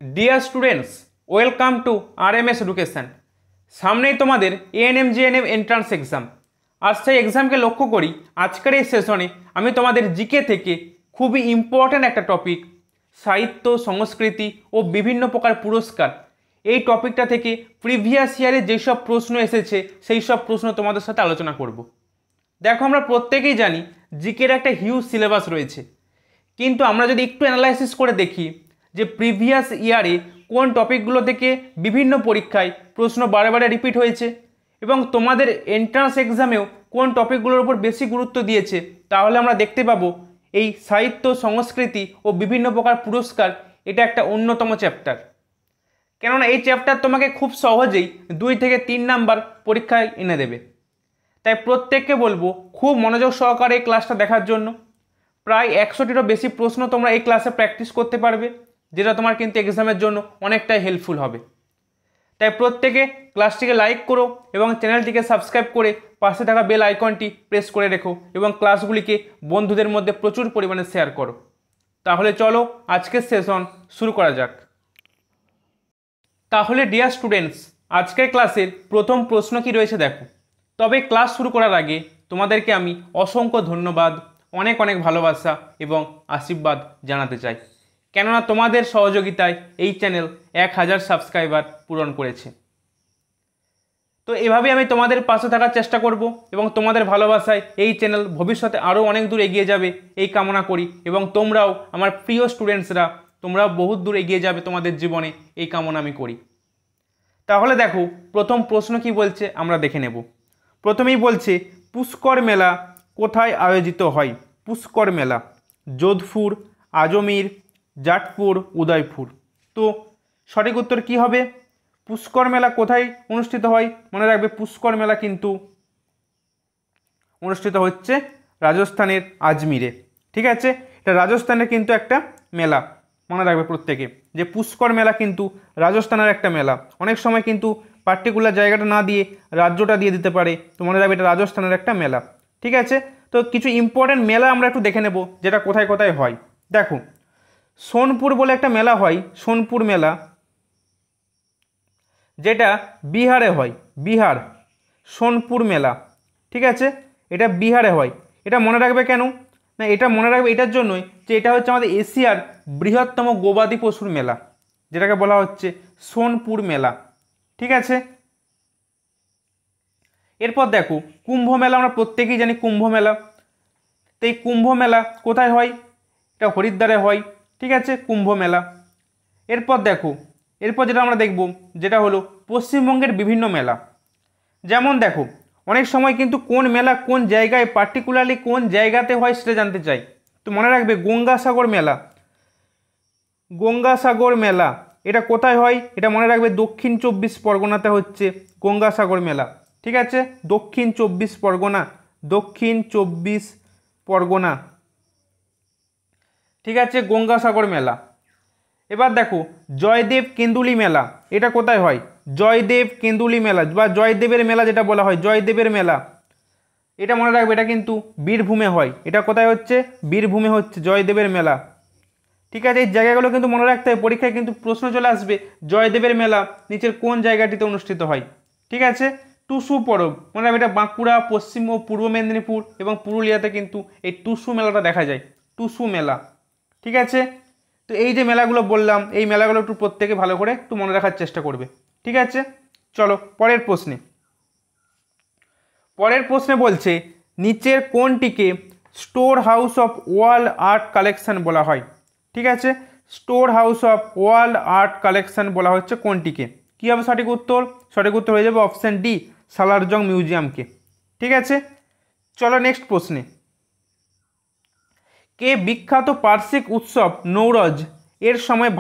Dear students, welcome to RMS education. সামনেই তোমাদের ANM GNM entrance exam. আর সেই এক্সামকে লক্ষ্য করি আজকের এই সেশনে আমি তোমাদের জিকে থেকে খুবই ইম্পর্ট্যান্ট একটা টপিক, সাহিত্য, সংস্কৃতি ও বিভিন্ন প্রকার পুরস্কার, এই টপিকটা থেকে প্রিভিয়াস ইয়ারে যেসব প্রশ্ন এসেছে সেই সব প্রশ্ন তোমাদের সাথে আলোচনা করব। দেখো, আমরা প্রত্যেকেই জানি জিকের একটা হিউজ সিলেবাস রয়েছে, কিন্তু আমরা যদি একটু অ্যানালাইসিস করে দেখি যে প্রিভিয়াস ইয়ারে কোন টপিকগুলো থেকে বিভিন্ন পরীক্ষায় প্রশ্ন বারে বারে রিপিট হয়েছে এবং তোমাদের এন্ট্রান্স এক্সামেও কোন টপিকগুলোর উপর বেশি গুরুত্ব দিয়েছে, তাহলে আমরা দেখতে পাবো এই সাহিত্য, সংস্কৃতি ও বিভিন্ন প্রকার পুরস্কার এটা একটা অন্যতম চ্যাপ্টার। কেননা এই চ্যাপ্টার তোমাকে খুব সহজেই 2 থেকে 3 নাম্বার পরীক্ষায় এনে দেবে। তাই প্রত্যেককে বলবো খুব মনোযোগ সহকারে এই ক্লাসটা দেখার জন্য। প্রায় 100টিরও বেশি প্রশ্ন তোমরা এই ক্লাসে প্র্যাকটিস করতে পারবে, যেটা তোমার কিন্তু এক্সামের জন্য অনেকটাই হেল্পফুল হবে। তাই প্রত্যেকে ক্লাসটিকে লাইক করো এবং চ্যানেলটিকে সাবস্ক্রাইব করে পাশে থাকা বেল আইকনটি প্রেস করে রেখো এবং ক্লাসগুলিকে বন্ধুদের মধ্যে প্রচুর পরিমাণে শেয়ার করো। তাহলে চলো আজকের সেশন শুরু করা যাক। তাহলে ডিয়ার স্টুডেন্টস, আজকের ক্লাসের প্রথম প্রশ্ন কি রয়েছে দেখো। তবে ক্লাস শুরু করার আগে তোমাদেরকে আমি অসংখ্য ধন্যবাদ, অনেক অনেক ভালোবাসা এবং আশীর্বাদ জানাতে চাই, কেননা তোমাদের সহযোগিতায় এই চ্যানেল 1000 সাবস্ক্রাইবার পূরণ করেছে। তো এভাবেই আমি তোমাদের পাশে থাকার চেষ্টা করব এবং তোমাদের ভালোবাসায় এই চ্যানেল ভবিষ্যতে আরও অনেক দূর এগিয়ে যাবে এই কামনা করি, এবং তোমরাও আমার প্রিয় স্টুডেন্টসরা তোমরাও বহুত দূর এগিয়ে যাবে তোমাদের জীবনে এই কামনা আমি করি। তাহলে দেখো প্রথম প্রশ্ন কি বলছে আমরা দেখে নেব। প্রথমেই বলছে পুষ্কর মেলা কোথায় আয়োজিত হয়? পুষ্কর মেলা যোধপুর, আজমির, জাটপুর, উদয়পুর। তো সঠিক উত্তর কি হবে? পুষ্কর মেলা কোথায় অনুষ্ঠিত হয়? মনে রাখবে পুষ্কর মেলা কিন্তু অনুষ্ঠিত হচ্ছে রাজস্থানের আজমিরে। ঠিক আছে, এটা রাজস্থানের কিন্তু একটা মেলা, মনে রাখবে প্রত্যেকে যে পুষ্কর মেলা কিন্তু রাজস্থানের একটা মেলা। অনেক সময় কিন্তু পার্টিকুলার জায়গাটা না দিয়ে রাজ্যটা দিয়ে দিতে পারে, তো মনে রাখবে এটা রাজস্থানের একটা মেলা। ঠিক আছে, তো কিছু ইম্পর্টেন্ট মেলা আমরা একটু দেখে নেব যেটা কোথায় কোথায় হয়। দেখো, সোনপুর বলে একটা মেলা হয়, সোনপুর মেলা, যেটা বিহারে হয়, বিহার, সোনপুর মেলা। ঠিক আছে, এটা বিহারে হয়। এটা মনে রাখবে কেন না, এটা মনে রাখবে এটার জন্যই যে এটা হচ্ছে আমাদের এশিয়ার বৃহত্তম গবাদি পশুর মেলা, যেটাকে বলা হচ্ছে সোনপুর মেলা। ঠিক আছে, এরপর দেখো কুম্ভ মেলা, আমরা প্রত্যেকেই জানি কুম্ভ মেলা। তো এই কুম্ভ মেলা কোথায় হয়? এটা হরিদ্বারে হয়। ঠিক আছে, কুম্ভ মেলা। এরপর দেখো, এরপর যেটা আমরা দেখব যেটা হলো পশ্চিমবঙ্গের বিভিন্ন মেলা। যেমন দেখো, অনেক সময় কিন্তু কোন মেলা কোন জায়গায়, পার্টিকুলারলি কোন জায়গাতে হয় সেটা জানতে চাই। তো মনে রাখবে গঙ্গাসাগর মেলা, গঙ্গাসাগর মেলা এটা কোথায় হয়? এটা মনে রাখবে দক্ষিণ 24 পরগনাতে হচ্ছে গঙ্গাসাগর মেলা। ঠিক আছে, দক্ষিণ 24 পরগনা, দক্ষিণ 24 পরগনা। ঠিক আছে, গঙ্গাসাগর মেলা। এবার দেখো জয়দেব কেন্দুলি মেলা, এটা কোথায় হয়? জয়দেব কেন্দুলি মেলা বা জয়দেবের মেলা যেটা বলা হয়, জয়দেবের মেলা, এটা মনে রাখবে এটা কিন্তু বীরভূমে হয়। এটা কোথায় হচ্ছে? বীরভূমে হচ্ছে জয়দেবের মেলা। ঠিক আছে, এই জায়গাগুলো কিন্তু মনে রাখতে হবে, পরীক্ষায় কিন্তু প্রশ্ন চলে আসবে জয়দেবের মেলা নিচের কোন জায়গাটিতে অনুষ্ঠিত হয়। ঠিক আছে, টুসু পরব, মনে রাখবে এটা বাঁকুড়া, পশ্চিম ও পূর্ব মেদিনীপুর এবং পুরুলিয়াতে কিন্তু এই টুসু মেলাটা দেখা যায়, টুসু মেলা। ঠিক আছে, তো এই যে মেলাগুলো বললাম, এই মেলাগুলো একটু প্রত্যেকে ভালো করে একটু মনে রাখার চেষ্টা করবে। ঠিক আছে, চলো পরের প্রশ্নে। পরের প্রশ্নে বলছে নিচের কোনটিকে store house of world art collection বলা হয়? ঠিক আছে, store house of world art collection বলা হচ্ছে কোনটিকে? কী হবে সঠিক উত্তর? সঠিক উত্তর হয়ে যাবে অপশান ডি, সালারজং মিউজিয়ামকে। ঠিক আছে, চলো নেক্সট প্রশ্নে। কে বিখ্যাত পার্শ্বিক উৎসব নৌরজ এর সময়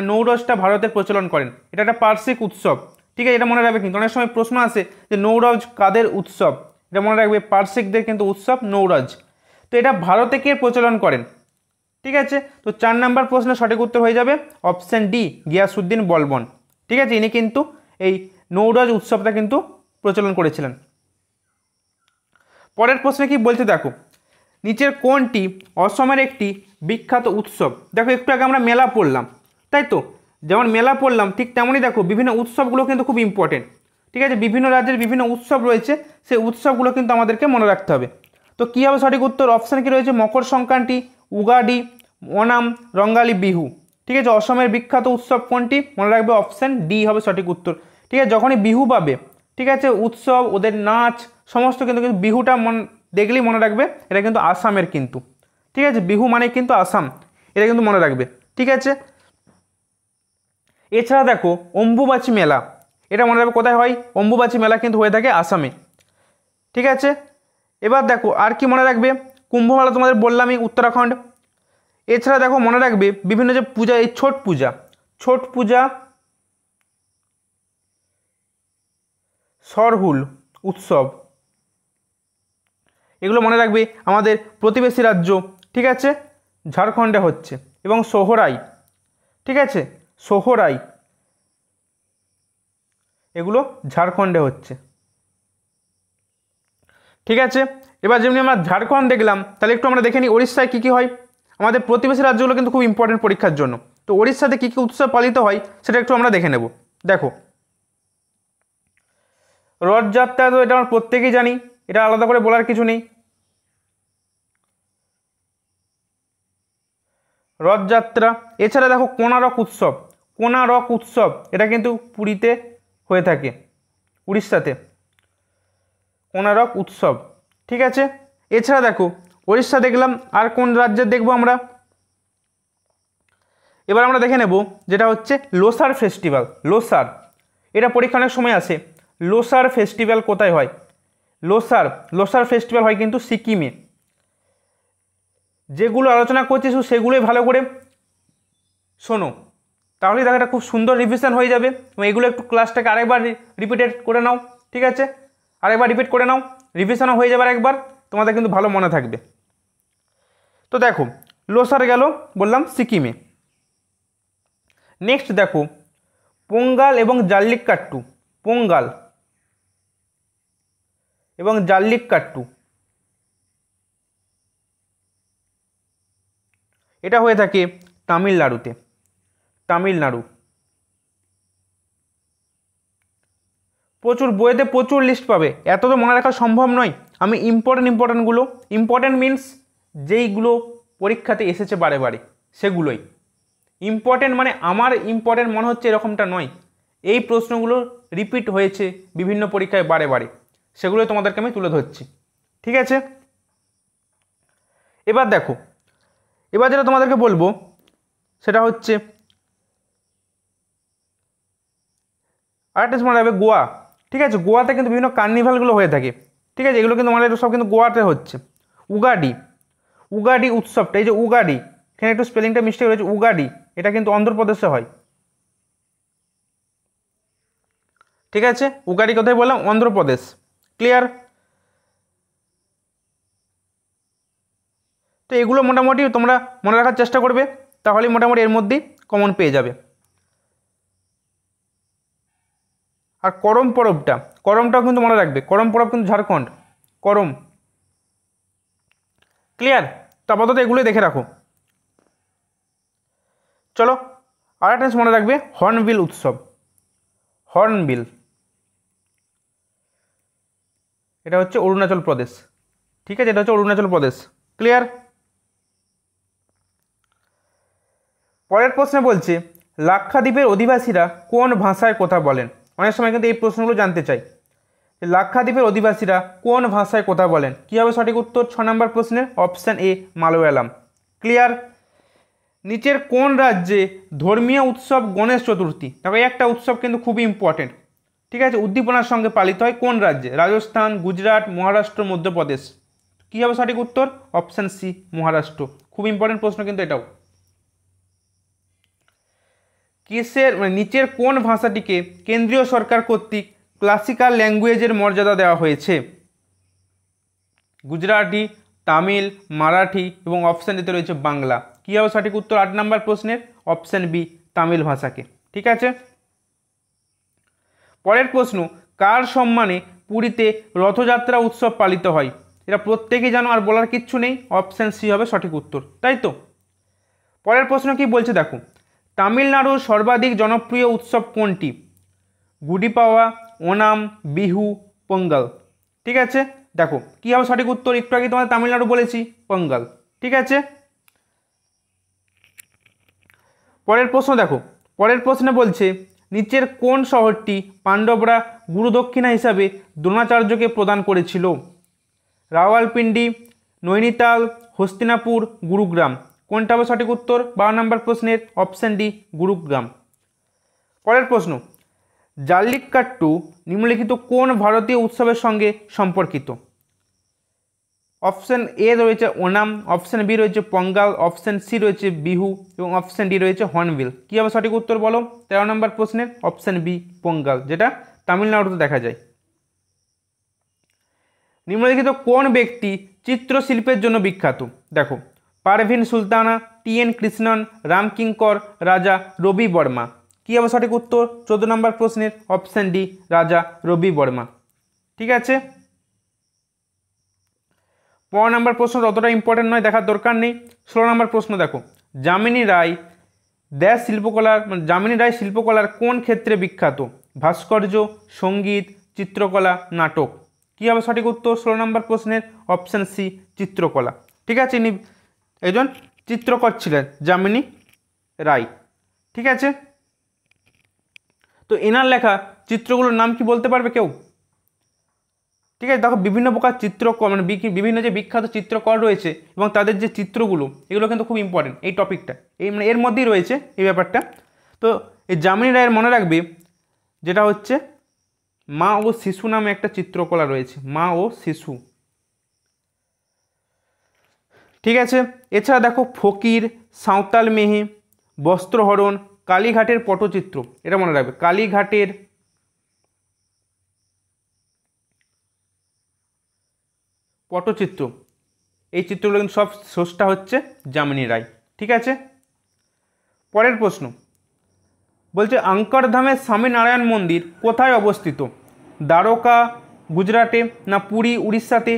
নৌরজটা ভারতের প্রচলন করেন? এটা একটা পার্শ্বিক উৎসব। ঠিক আছে, এটা মনে রাখবে, কিন্তু অনেক সময় প্রশ্ন আসে যে নৌরজ কাদের উৎসব, এটা মনে রাখবে পার্শ্বিকদের কিন্তু উৎসব নৌরজ। তো এটা ভারতে কে প্রচলন করেন? ঠিক আছে, তো 4 নম্বর প্রশ্নের সঠিক উত্তর হয়ে যাবে অপশান ডি, গিয়াসউদ্দিন বলবন। ঠিক আছে, ইনি কিন্তু এই নৌরজ উৎসবটা কিন্তু প্রচলন করেছিলেন। পরের প্রশ্নে কি বলছে দেখো, নিচের কোনটি অসমের একটি বিখ্যাত উৎসব? দেখো একটু আগে আমরা মেলা পড়লাম, তাই তো যেমন মেলা পড়লাম ঠিক তেমনই দেখো বিভিন্ন উৎসবগুলো কিন্তু খুব ইম্পর্টেন্ট। ঠিক আছে, বিভিন্ন রাজ্যের বিভিন্ন উৎসব রয়েছে, সেই উৎসবগুলো কিন্তু আমাদেরকে মনে রাখতে হবে। তো কী হবে সঠিক উত্তর? অপশান কি রয়েছে? মকর সংক্রান্তি, উগাডি, ওনাম, রঙ্গালী, বিহু। ঠিক আছে, অসমের বিখ্যাত উৎসব কোনটি? মনে রাখবে অপশান ডি হবে সঠিক উত্তর। ঠিক আছে, যখনই বিহু পাবে, ঠিক আছে, উৎসব, ওদের নাচ সমস্ত কিন্তু বিহুটা দেখলেই মনে রাখবে এটা কিন্তু আসামের কিন্তু। ঠিক আছে, বিহু মানে কিন্তু আসাম, এটা কিন্তু মনে রাখবে। ঠিক আছে, এছাড়া দেখো অম্বুবাচী মেলা, এটা মনে রাখবে কোথায় হয়? অম্বুবাচী মেলা কিন্তু হয়ে থাকে আসামে। ঠিক আছে, এবার দেখো আর কি মনে রাখবে? কুম্ভ মেলা তোমাদের বললামই, উত্তরাখণ্ড। এছাড়া দেখো মনে রাখবে বিভিন্ন যে পূজা, এই ছট পূজা, সরহুল উৎসব, এগুলো মনে রাখবে আমাদের প্রতিবেশী রাজ্য, ঠিক আছে, ঝাড়খণ্ডে হচ্ছে। এবং সোহরাই, ঠিক আছে, সোহরাই, এগুলো ঝাড়খণ্ডে হচ্ছে। ঠিক আছে, এবার যেমনি আমরা ঝাড়খণ্ড দেখলাম, তাহলে একটু আমরা দেখে নিই উড়িষ্যায় কী কী হয়। আমাদের প্রতিবেশী রাজ্যগুলো কিন্তু খুব ইম্পর্টেন্ট পরীক্ষার জন্য। তো উড়িষ্যাতে কী কী উৎসব পালিত হয় সেটা একটু আমরা দেখে নেব। দেখো, রথযাত্রা তো এটা আমরা প্রত্যেকেই জানি, এটা আলাদা করে বলার কিছু নেই। রথযাত্রা, এছাড়া দেখো কোনারক উৎসব, এটা কিন্তু পুরীতে হয়ে থাকে, উড়িষ্যাতে কোনারক উৎসব। ঠিক আছে, এছাড়া দেখো উড়িষ্যা দেখলাম, আর কোন রাজ্যের দেখবো আমরা? এবার আমরা দেখে নেব যেটা হচ্ছে লোসার ফেস্টিভ্যাল। এটা পরীক্ষা অনেক সময় আসে। লোসার ফেস্টিভ্যাল কোথায় হয়? লোসার ফেস্টিভ্যাল হয় কিন্তু সিকিমে। যেগুলো আলোচনা করছি শুধু সেগুলোই ভালো করে শোনো, তাহলেই দেখো একটা খুব সুন্দর রিভিশন হয়ে যাবে। এবং এগুলো একটু ক্লাসটাকে আরেকবার রিপিটেড করে নাও। ঠিক আছে, আরেকবার রিপিট করে নাও, রিভিশনও হয়ে যাবে একবার, তোমাদের কিন্তু ভালো মনে থাকবে। তো দেখো লোসার গেল বললাম সিকিমে। নেক্সট দেখো পোঙ্গাল এবং জাল্লিকাট্টু, এটা হয়ে থাকে তামিলনাড়ু। প্রচুর বইয়েতে প্রচুর লিস্ট পাবে, এত তো মনে রাখা সম্ভব নয়। আমি ইম্পর্টেন্টগুলো, ইম্পর্টেন্ট মিনস যেইগুলো পরীক্ষাতে এসেছে বারে বারে সেগুলোই ইম্পর্টেন্ট, মানে আমার ইম্পর্টেন্ট মনে হচ্ছে এরকমটা নয়। এই প্রশ্নগুলো রিপিট হয়েছে বিভিন্ন পরীক্ষায় বারে বারে, সেগুলোই তোমাদেরকে আমি তুলে ধরছি। ঠিক আছে, এবার দেখো, এবার যেটা তোমাদেরকে বলবো সেটা হচ্ছে আরেকটা মনে রাখবে গোয়া। ঠিক আছে, গোয়াতে কিন্তু বিভিন্ন কার্নিভালগুলো হয়ে থাকে। ঠিক আছে, এগুলো কিন্তু আমাদের সব কিন্তু গোয়াতে হচ্ছে। উগাডি উৎসবটা, এই যে উগাডি, এখানে একটু স্পেলিংটা মিস্টেক রয়েছে, উগাডি, এটা কিন্তু অন্ধ্রপ্রদেশে হয়। ঠিক আছে, উগাডি কোথায় বললাম? অন্ধ্রপ্রদেশ। ক্লিয়ার? তো এগুলো মোটামুটি তোমরা মনে রাখার চেষ্টা করবে, তাহলে মোটামুটি এর মধ্যেই কমন পেয়ে যাবে। আর করমটাও কিন্তু মনে রাখবে, করম পরব কিন্তু ঝাড়খণ্ড, করম। ক্লিয়ার? তো আপাতত এগুলোই দেখে রাখো। চলো আরেকটা মনে রাখবে, হর্নবিল উৎসব। এটা হচ্ছে অরুণাচল প্রদেশ। ঠিক আছে, এটা হচ্ছে অরুণাচল প্রদেশ। ক্লিয়ার? পরের প্রশ্নে বলছে লাক্ষাদ্বীপের অধিবাসীরা কোন ভাষায় কথা বলেন? অনেক সময় কিন্তু এই প্রশ্নগুলো জানতে চাই, লাক্ষাদ্বীপের অধিবাসীরা কোন ভাষায় কথা বলেন। কী হবে সঠিক উত্তর 6 নম্বর প্রশ্নের? Option A, Malayalam. ক্লিয়ার? নিচের কোন রাজ্যে ধর্মীয় উৎসব গণেশ চতুর্থী? দেখো একটা উৎসব কিন্তু খুবই ইম্পর্টেন্ট, ঠিক আছে, উদ্দীপনার সঙ্গে পালিত হয় কোন রাজ্যে? রাজস্থান, গুজরাট, মহারাষ্ট্র, মধ্যপ্রদেশ। কী হবে সঠিক উত্তর? Option C, Maharashtra. খুব ইম্পর্টেন্ট প্রশ্ন কিন্তু এটাও। নিচের কোন ভাষাটিকে কেন্দ্রীয় সরকার কর্তৃক ক্লাসিক্যাল ল্যাঙ্গুয়েজের মর্যাদা দেওয়া হয়েছে? গুজরাটি, তামিল, মারাঠি এবং অপশান দিতে রয়েছে বাংলা। কী হবে সঠিক উত্তর 8 নম্বর প্রশ্নের? অপশান বি, তামিল ভাষাকে। ঠিক আছে, পরের প্রশ্ন, কার সম্মানে পুরীতে রথযাত্রা উৎসব পালিত হয়? এটা প্রত্যেকেই জানো, আর বলার কিচ্ছু নেই, অপশান সি হবে সঠিক উত্তর, তাই তো? পরের প্রশ্ন কি বলছে দেখো, তামিলনাড়ুর সর্বাধিক জনপ্রিয় উৎসব কোনটি? গুডি পাওয়া, ওনাম, বিহু, পোঙ্গল। ঠিক আছে, দেখো কী হবে সঠিক উত্তর, একটু আগে তোমাদের তামিলনাড়ু বলেছি, পোঙ্গল। ঠিক আছে, পরের প্রশ্ন দেখো, পরের প্রশ্নে বলছে নিচের কোন শহরটি পাণ্ডবরা গুরুদক্ষিণা হিসাবে দ্রোণাচার্যকে প্রদান করেছিল? রাওয়ালপিন্ডি, নৈনিতাল, হস্তিনাপুর, গুরুগ্রাম। কোনটা হবে সঠিক উত্তর 12 নম্বর প্রশ্নের? Option D, Gurugram. পরের প্রশ্ন, জাল্লিকাট্টু নিম্নলিখিত কোন ভারতীয় উৎসবের সঙ্গে সম্পর্কিত? অপশান এ রয়েছে ওনাম, অপশান বি রয়েছে পোঙ্গল, অপশান সি রয়েছে বিহু এবং অপশান ডি রয়েছে হর্নবিল। কী হবে সঠিক উত্তর বলো 13 নম্বর প্রশ্নের? অপশান বি, পোঙ্গল, যেটা তামিলনাড়ুতে দেখা যায়। নিম্নলিখিত কোন ব্যক্তি চিত্রশিল্পের জন্য বিখ্যাত? দেখো, পারভিন সুলতানা, টি.এন. কৃষ্ণন, রামকিঙ্কর, রাজা রবি বর্মা। কী হবে সঠিক উত্তর 14 নম্বর প্রশ্নের? অপশান ডি, রাজা রবি বর্মা। ঠিক আছে, 15 নম্বর প্রশ্ন অতটা ইম্পর্টেন্ট নয়, দেখার দরকার নেই। 16 নম্বর প্রশ্ন দেখো, যামিনী রায় যামিনী রায় শিল্পকলার কোন ক্ষেত্রে বিখ্যাত? ভাস্কর্য, সঙ্গীত, চিত্রকলা, নাটক। কী হবে সঠিক উত্তর 16 নম্বর প্রশ্নের? অপশান সি, চিত্রকলা। ঠিক আছে, ইনি একজন চিত্রকর ছিলেন যামিনী রায়। ঠিক আছে, তো এনার লেখা চিত্রগুলোর নাম কি বলতে পারবে কেউ? ঠিক আছে, দেখো বিভিন্ন প্রকার চিত্রকর বিভিন্ন যে বিখ্যাত চিত্রকর রয়েছে এবং তাদের যে চিত্রগুলো, এগুলো কিন্তু খুব ইম্পর্টেন্ট এই টপিকটা, এর মধ্যেই রয়েছে এই ব্যাপারটা। তো এই যামিনী রায়ের মনে রাখবে যেটা হচ্ছে মা ও শিশু নামে একটা চিত্রকলা রয়েছে, মা ও শিশু। ঠিক আছে, এছাড়া দেখো ফকির, সাঁওতাল মেহে, বস্ত্রহরণ, কালীঘাটের পটচিত্র, এটা মনে রাখবে, কালীঘাটের পটচিত্র, এই চিত্রগুলো কিন্তু সব স্রষ্টা হচ্ছে যামিনী রায়। ঠিক আছে, পরের প্রশ্ন বলছে অঙ্করধামের স্বামীনারায়ণ মন্দির কোথায় অবস্থিত? দ্বারকা গুজরাটে, না পুরী উড়িষ্যাতে,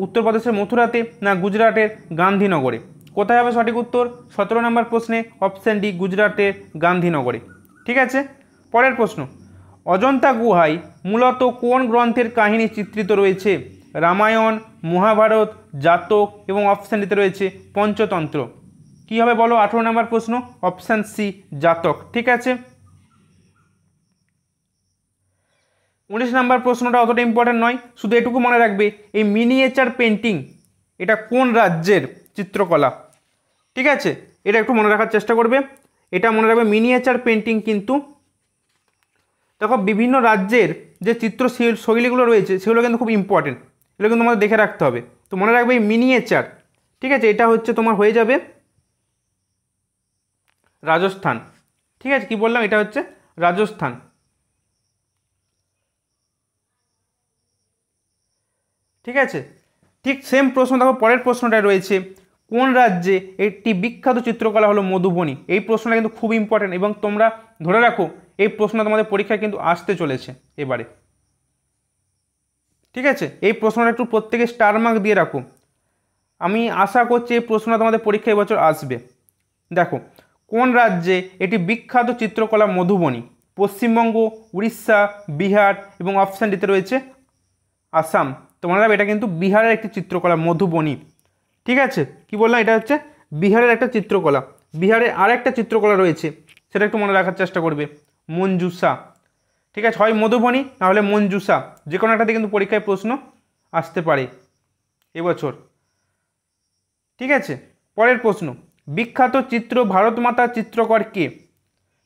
উত্তরপ্রদেশের মথুরাতে, না গুজরাটের গান্ধীনগরে। কোথায় হবে সঠিক উত্তর 17 নম্বর প্রশ্নে? অপশান ডি, গুজরাটের গান্ধীনগরে। ঠিক আছে, পরের প্রশ্ন, অজন্তা গুহায় মূলত কোন গ্রন্থের কাহিনী চিত্রিত রয়েছে? রামায়ণ, মহাভারত, জাতক এবং অপশান ডিতে রয়েছে পঞ্চতন্ত্র। কী হবে বলো 18 নম্বর প্রশ্ন? অপশান সি, জাতক। ঠিক আছে, 19 নম্বর প্রশ্নটা অতটা ইম্পর্টেন্ট নয়, শুধু এটুকু মনে রাখবে এই মিনিয়েচার পেন্টিং এটা কোন রাজ্যের চিত্রকলা। ঠিক আছে, এটা একটু মনে রাখার চেষ্টা করবে, এটা মনে রাখবে মিনিয়েচার পেন্টিং কিন্তু দেখো বিভিন্ন রাজ্যের যে চিত্র শৈলীগুলো রয়েছে সেগুলো কিন্তু খুব ইম্পর্টেন্ট, এগুলো কিন্তু আমাদের দেখে রাখতে হবে। তো মনে রাখবে এই মিনিয়েচার। ঠিক আছে, এটা হচ্ছে তোমার হয়ে যাবে রাজস্থান। ঠিক আছে, কি বললাম, এটা হচ্ছে রাজস্থান। ঠিক আছে, ঠিক সেম প্রশ্ন দেখো পরের প্রশ্নটা রয়েছে, কোন রাজ্যে একটি বিখ্যাত চিত্রকলা হলো মধুবনী। এই প্রশ্নটা কিন্তু খুব ইম্পর্টেন্ট এবং তোমরা ধরে রাখো এই প্রশ্নটা তোমাদের পরীক্ষায় কিন্তু আসতে চলেছে এবারে। ঠিক আছে, এই প্রশ্নটা একটু প্রত্যেকে স্টার মার্ক দিয়ে রাখো, আমি আশা করছি এই প্রশ্নটা তোমাদের পরীক্ষা এবছর আসবে। দেখো, কোন রাজ্যে এটি বিখ্যাত চিত্রকলা মধুবনী? পশ্চিমবঙ্গ, উড়িষ্যা, বিহার এবং অপশান ডিতে রয়েছে আসাম। তোমরা এটা কিন্তু বিহারের একটি চিত্রকলা মধুবনী। ঠিক আছে, কি বললাম, এটা হচ্ছে বিহারের একটা চিত্রকলা। বিহারের আর একটা চিত্রকলা রয়েছে, সেটা একটু মনে রাখার চেষ্টা করবে, মঞ্জুসা। ঠিক আছে, হয় মধুবনী নাহলে মঞ্জুসা, যে কোনো একটাতে কিন্তু পরীক্ষায় প্রশ্ন আসতে পারে এবছর। ঠিক আছে, পরের প্রশ্ন, বিখ্যাত চিত্র ভারত মাতার চিত্রকর কে?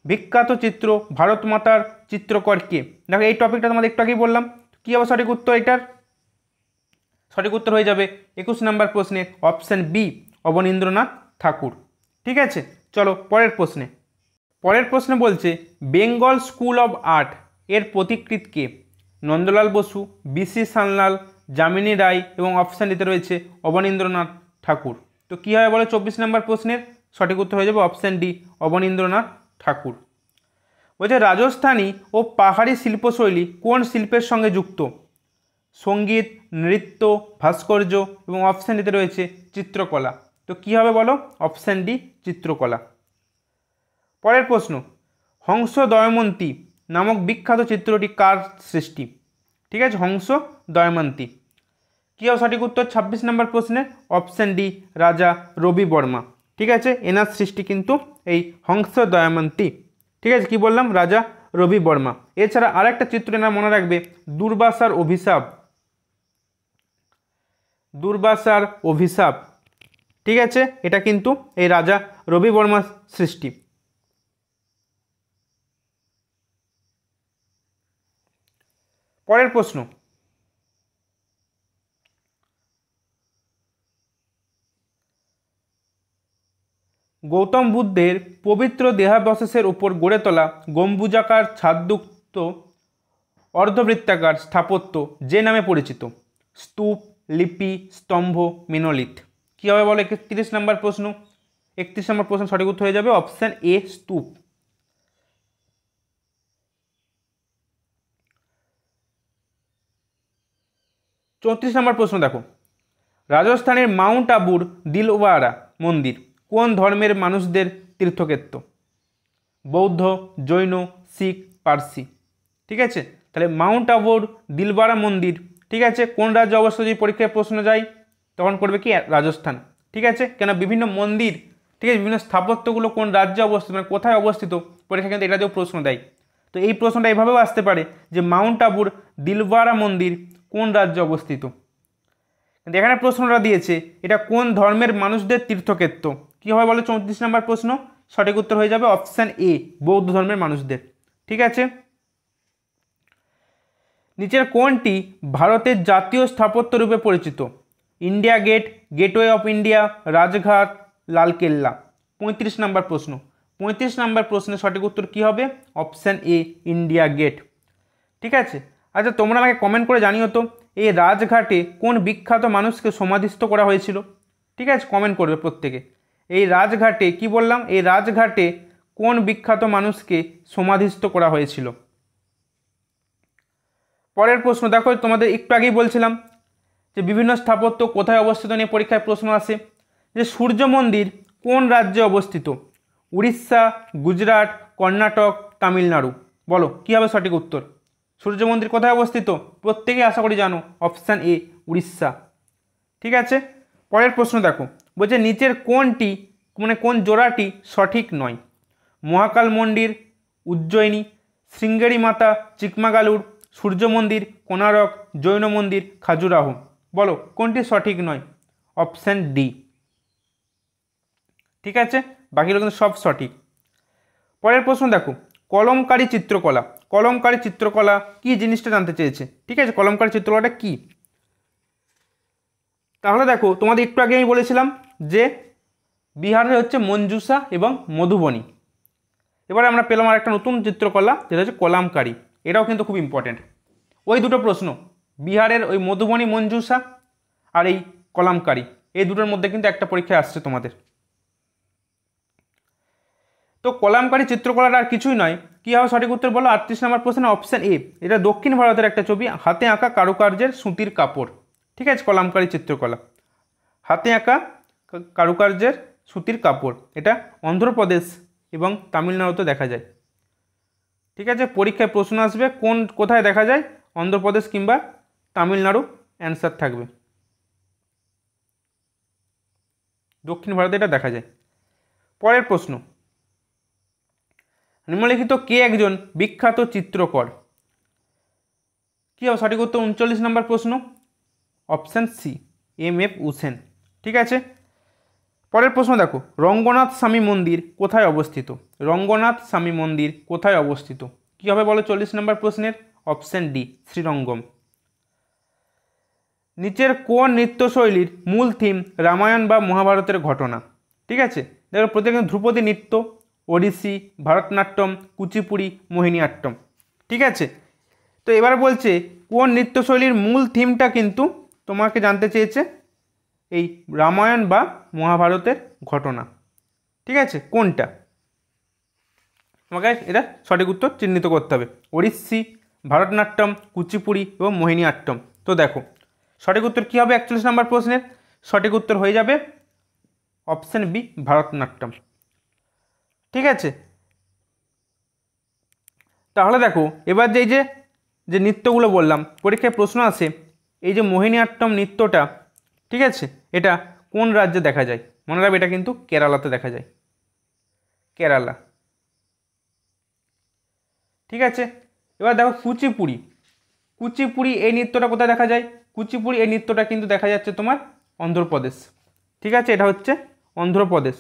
বিখ্যাত চিত্র ভারত মাতার চিত্রকর কে? দেখো এই টপিকটা তোমাদের একটু আগেই বললাম। কী হবে সঠিক উত্তর এটার? সঠিক উত্তর হয়ে যাবে 21 নম্বর প্রশ্নে অপশান বি, অবনীন্দ্রনাথ ঠাকুর। ঠিক আছে, চলো পরের প্রশ্নে। পরের প্রশ্নে বলছে বেঙ্গল স্কুল অব আর্ট এর পথিকৃৎ কে? নন্দলাল বসু, বিসি সান্যাল, যামিনী রায় এবং অপশান ডিতে রয়েছে অবনীন্দ্রনাথ ঠাকুর। তো কী হবে বলো 24 নম্বর প্রশ্নের? সঠিক উত্তর হয়ে যাবে অপশান ডি, অবনীন্দ্রনাথ ঠাকুর। বলছে রাজস্থানী ও পাহাড়ি শিল্পশৈলী কোন শিল্পের সঙ্গে যুক্ত? সঙ্গীত, নৃত্য, ভাস্কর্য এবং অপশান ডিতে রয়েছে চিত্রকলা। তো কী হবে বলো? অপশান ডি, চিত্রকলা। পরের প্রশ্ন, হংস দময়ন্তী নামক বিখ্যাত চিত্রটি কার সৃষ্টি? ঠিক আছে, হংস দময়ন্তী। কী হবে সঠিক উত্তর 26 নম্বর প্রশ্নের? অপশান ডি, রাজা রবি বর্মা। ঠিক আছে, এনার সৃষ্টি কিন্তু এই হংস দময়ন্তী। ঠিক আছে, কি বললাম? রাজা রবি বর্মা। এছাড়া আরেকটা চিত্র এনার মনে রাখবে, দুর্বাসার অভিশাপ। দুর্বাসার অভিশাপ, ঠিক আছে, এটা কিন্তু এই রাজা রবি বর্মার সৃষ্টি। পরের প্রশ্ন, গৌতম বুদ্ধের পবিত্র দেহাবশেষের উপর গড়ে তোলা গম্বুজাকার ছাদযুক্ত অর্ধবৃত্তাকার স্থাপত্য যে নামে পরিচিত? স্তূপ, লিপি, স্তম্ভ, মিনোলিথ। কী হবে বলো? 31 নম্বর প্রশ্ন। 31 নম্বর প্রশ্ন সঠিক উত্তর হয়ে যাবে অপশান এ, স্তূপ। চৌত্রিশ নম্বর প্রশ্ন দেখো, রাজস্থানের মাউন্ট আবুর দিলওয়ারা মন্দির কোন ধর্মের মানুষদের তীর্থক্ষেত্র? বৌদ্ধ, জৈন, শিখ, পার্সি। ঠিক আছে, তাহলে মাউন্ট আবুর দিলওয়ারা মন্দির, ঠিক আছে, কোন রাজ্যে অবস্থিত? যদি পরীক্ষায় প্রশ্ন যায় তখন করবে কি? রাজস্থান। ঠিক আছে, কেন বিভিন্ন মন্দির, ঠিক আছে, বিভিন্ন স্থাপত্যগুলো কোন রাজ্যে অবস্থিত, মানে কোথায় অবস্থিত, পরীক্ষা কিন্তু এটা দিয়েও প্রশ্ন দেয়। তো এই প্রশ্নটা এভাবেও আসতে পারে যে মাউন্ট আবুর দিলওয়ারা মন্দির কোন রাজ্যে অবস্থিত। কিন্তু এখানে প্রশ্নটা দিয়েছে এটা কোন ধর্মের মানুষদের তীর্থক্ষেত্র। কী হবে বলো? 34 নম্বর প্রশ্ন সঠিক উত্তর হয়ে যাবে অপশান এ, বৌদ্ধ ধর্মের মানুষদের। ঠিক আছে, নিচের কোনটি ভারতের জাতীয় স্থাপত্য রূপে পরিচিত? India Gate, Gateway of India, Rajghat, Lalkella. 35 number প্রশ্ন। 35 নম্বর প্রশ্নের সঠিক উত্তর কী হবে? Option A, India Gate. ঠিক আছে, আচ্ছা তোমরা আমাকে কমেন্ট করে জানিও তো এই রাজঘাটে কোন বিখ্যাত মানুষকে সমাধিস্থ করা হয়েছিল? ঠিক আছে, কমেন্ট করবে প্রত্যেকে। এই রাজঘাটে কি বললাম? এই রাজঘাটে কোন বিখ্যাত মানুষকে সমাধিস্থ করা হয়েছিল? পরের প্রশ্ন দেখো, তোমাদের একটু আগেই বলছিলাম যে বিভিন্ন স্থাপত্য কোথায় অবস্থিত নিয়ে পরীক্ষায় প্রশ্ন আসে। যে সূর্য মন্দির কোন রাজ্যে অবস্থিত? উড়িষ্যা, গুজরাট, কর্ণাটক, তামিলনাড়ু। বলো কী হবে সঠিক উত্তর? সূর্য মন্দির কোথায় অবস্থিত? প্রত্যেকেই আশা করি জানো, অপশান এ, উড়িষ্যা। ঠিক আছে, পরের প্রশ্ন দেখো, বলছে নিচের কোনটি, মানে কোন জোড়াটি সঠিক নয়? মহাকাল মন্দির, উজ্জয়িনী, শৃঙ্গেরি মাতা, চিকমাগালুর, সূর্য মন্দির, কোনারক, জৈন মন্দির, খাজুরাহো। বলো কোনটি সঠিক নয়? Option D. ঠিক আছে, বাকিগুলো কিন্তু সব সঠিক। পরের প্রশ্ন দেখো, কলমকারী চিত্রকলা। কলমকারী চিত্রকলা কি জিনিসটা জানতে চেয়েছে। ঠিক আছে, কলমকারী চিত্রকলাটা কি? তাহলে দেখো, তোমাদের একটু আগে আমি বলেছিলাম যে বিহারে হচ্ছে মঞ্জুসা এবং মধুবনী। এবারে আমরা পেলাম আর একটা নতুন চিত্রকলা, যেটা হচ্ছে কলামকারী। এটাও কিন্তু খুব ইম্পর্টেন্ট। ওই দুটো প্রশ্ন, বিহারের ওই মধুবনী মঞ্জুসা আর এই কলামকারী, এই দুটোর মধ্যে কিন্তু একটা পরীক্ষা আসছে তোমাদের। তো কলামকারী চিত্রকলাটা আর কিছুই নয়। কী হবে সঠিক উত্তর বলো? 38 নম্বর প্রশ্ন, অপশান এ, এটা দক্ষিণ ভারতের একটা ছবি, হাতে আঁকা কারুকার্যের সুতির কাপড়। ঠিক আছে, কলামকারী চিত্রকলা হাতে আঁকা কারুকার্যের সুতির কাপড়, এটা অন্ধ্রপ্রদেশ এবং তামিলনাড়ুতে দেখা যায়। ঠিক আছে, পরীক্ষায় প্রশ্ন আসবে কোথায় দেখা যায়? অন্ধ্রপ্রদেশ কিংবা তামিলনাড়ু অ্যান্সার থাকবে। দক্ষিণ ভারতে এটা দেখা যায়। পরের প্রশ্ন, নিম্নলিখিত কে একজন বিখ্যাত চিত্রকর? কী হবে সঠিক উত্তর? 39 নম্বর প্রশ্ন, অপশান সি, এম.এফ. হুসেন। ঠিক আছে, পরের প্রশ্ন দেখো, রঙ্গনাথ স্বামী মন্দির কোথায় অবস্থিত? রঙ্গনাথ স্বামী মন্দির কোথায় অবস্থিত? কী হবে বলো 40 নম্বর প্রশ্নের? Option D, Srirangam. নিচের কোন নৃত্যশৈলীর মূল থিম রামায়ণ বা মহাভারতের ঘটনা? ঠিক আছে, দেখো প্রত্যেক ধ্রুপদী নৃত্য, ওড়িশি, ভারতনাট্যম, কুচিপুড়ি, মোহিনীআট্যম। ঠিক আছে, তো এবার বলছে কোন নৃত্যশৈলীর মূল থিমটা কিন্তু তোমাকে জানতে চেয়েছে এই রামায়ণ বা মহাভারতের ঘটনা। ঠিক আছে, কোনটা? তোমাকে এটা সঠিক উত্তর চিহ্নিত করতে হবে। ওড়িশি, ভারতনাট্যম, কুচিপুড়ি এবং মোহিনীআট্যম। তো দেখো সঠিক উত্তর কী হবে 41 নম্বর প্রশ্নের? সঠিক উত্তর হয়ে যাবে অপশান বি, ভারতনাট্যম। ঠিক আছে, তাহলে দেখো এবার যে নৃত্যগুলো বললাম পরীক্ষায় প্রশ্ন আসে, এই যে মোহিনীআট্টম নৃত্যটা, ঠিক আছে, এটা কোন রাজ্যে দেখা যায়? মনে রাখবে এটা কিন্তু কেরালাতে দেখা যায়, কেরালা। ঠিক আছে, এবার দেখো কুচিপুড়ি। কুচিপুড়ি এই নৃত্যটা কোথায় দেখা যায়? কুচিপুড়ি এই নৃত্যটা কিন্তু দেখা যাচ্ছে তোমার অন্ধ্রপ্রদেশ। ঠিক আছে, এটা হচ্ছে অন্ধ্রপ্রদেশ।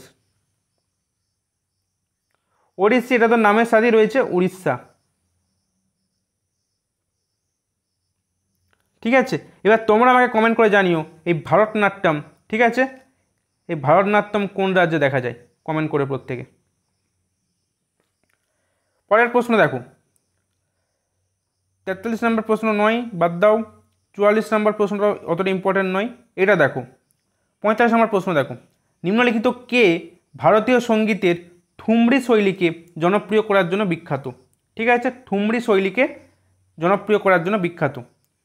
ওড়িশি, এটা তো নামের সাথেই রয়েছে, উড়িষ্যা। ঠিক আছে, এবার তোমরা আমাকে কমেন্ট করে জানিও এই ভারতনাট্যম, ঠিক আছে, এই ভারতনাট্যম কোন রাজ্যে দেখা যায়? কমেন্ট করে প্রত্যেকে। পরের প্রশ্ন দেখো, 43 নম্বর প্রশ্ন নয়, বাদ দাও। 44 নম্বর প্রশ্নটা অতটা ইম্পর্টেন্ট নয়, এটা দেখো। 45 নম্বর প্রশ্ন দেখো, নিম্নলিখিত কে ভারতীয় সঙ্গীতের ঠুমরি শৈলীকে জনপ্রিয় করার জন্য বিখ্যাত? ঠিক আছে, ঠুমরি শৈলীকে জনপ্রিয় করার জন্য বিখ্যাত।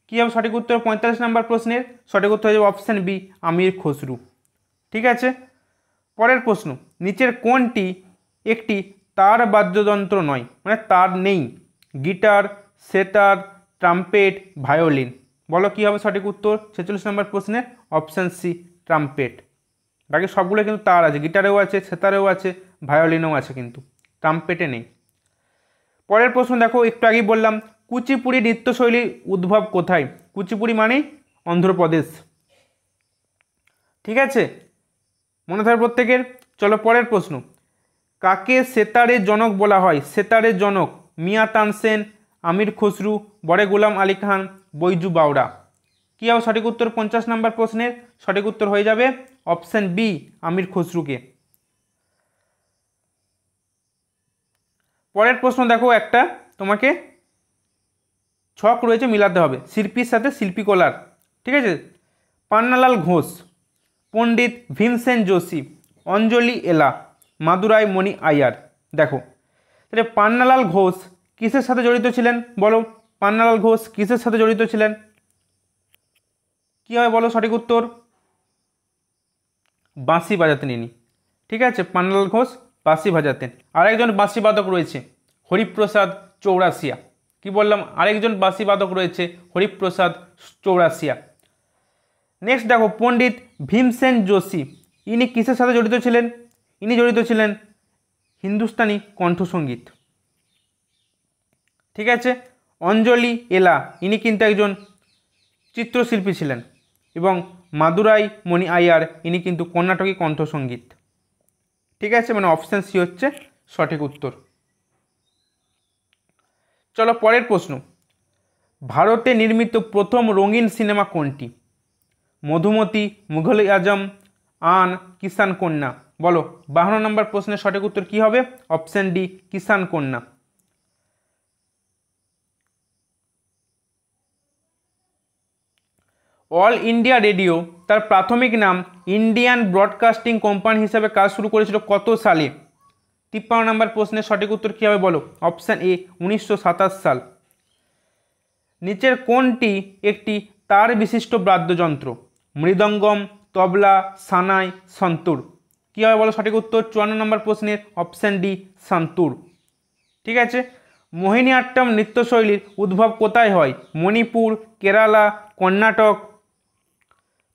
কী হবে সঠিক উত্তর? 45 নম্বর প্রশ্নের সঠিক উত্তর হয়ে যাবে অপশান বি, আমির খসরু। ঠিক আছে, পরের প্রশ্ন, নিচের কোনটি একটি তার বাদ্যযন্ত্র নয়, মানে তার নেই? Guitar, sitar, trumpet, violin. বলো কী হবে সঠিক উত্তর 46 নম্বর প্রশ্নের? Option C, trumpet. বাকি সবগুলো কিন্তু তার আছে, গিটারেও আছে, সেতারেও আছে, ভায়োলিনেও আছে, কিন্তু ট্রাম্পেটে নেই। পরের প্রশ্ন দেখো, একটু আগেই বললাম কুচিপুড়ি নৃত্যশৈলীর উদ্ভব কোথায়? কুচিপুড়ি মানেই অন্ধ্রপ্রদেশ। ঠিক আছে, মনে থাকবে প্রত্যেকের। চলো পরের প্রশ্ন, কাকে সেতারের জনক বলা হয়? সেতারের জনক মিয়া তানসেন, আমির খসরু, বড়ে গোলাম আলী খান, বৈজু বাওরা। কী হবে সঠিক উত্তর 50 নম্বর প্রশ্নের? সঠিক উত্তর হয়ে যাবে অপশান বি, আমির খসরুকে। পরের প্রশ্ন দেখো, একটা তোমাকে ছক রয়েছে, মিলাতে হবে শিল্পীর সাথে শিল্পীকলার। ঠিক আছে, পান্নালাল ঘোষ, পণ্ডিত ভীমসেন যোশী, অঞ্জলি এলা, মাদুরাই মণি আয়ার। দেখো তাহলে পান্নালাল ঘোষ কিসের সাথে জড়িত ছিলেন? বলো পান্নালাল ঘোষ কিসের সাথে জড়িত ছিলেন? কী হবে বলো সঠিক উত্তর? বাঁশি বাজাতেন ইনি। ঠিক আছে, পান্নালাল ঘোষ বাঁশি বাজাতেন। আরেকজন বাঁশি বাদক রয়েছে হরিপ্রসাদ চৌরাসিয়া। কি বললাম? আরেকজন বাঁশি বাদক রয়েছে হরিপ্রসাদ চৌরাসিয়া। নেক্সট দেখো, পণ্ডিত ভীমসেন যোশী, ইনি কিসের সাথে জড়িত ছিলেন? ইনি জড়িত ছিলেন হিন্দুস্তানি কণ্ঠসঙ্গীত। ঠিক আছে, অঞ্জলি এলা, ইনি কিন্তু একজন চিত্রশিল্পী ছিলেন। এবং মাদুরাই মণি আয়ার, ইনি কিন্তু কর্ণাটকী কণ্ঠসঙ্গীত। ঠিক আছে, মানে অপশান সি হচ্ছে সঠিক উত্তর। চলো পরের প্রশ্ন, ভারতে নির্মিত প্রথম রঙিন সিনেমা কোনটি? মধুমতি, মুঘল আজম, আন, কিষান কন্যা। বলো 52 নম্বর প্রশ্নের সঠিক উত্তর কী হবে? অপশান ডি, কিষান কন্যা। অল ইন্ডিয়া রেডিও তার প্রাথমিক নাম ইন্ডিয়ান ব্রডকাস্টিং কোম্পানি হিসাবে কাজ শুরু করেছিল কত সালে? 53 নম্বর প্রশ্নের সঠিক উত্তর কী হবে? বলো অপশান এ, 1927 সাল। নিচের কোনটি একটি তার বিশিষ্ট বাদ্যযন্ত্র? মৃদঙ্গম, তবলা, সানাই, সন্তুর। কী হবে বলো সঠিক উত্তর 54 নম্বর প্রশ্নের? Option D, santoor. ঠিক আছে, মোহিনীআট্টম নৃত্যশৈলীর উদ্ভব কোথায় হয়? মণিপুর, কেরালা, কর্ণাটক,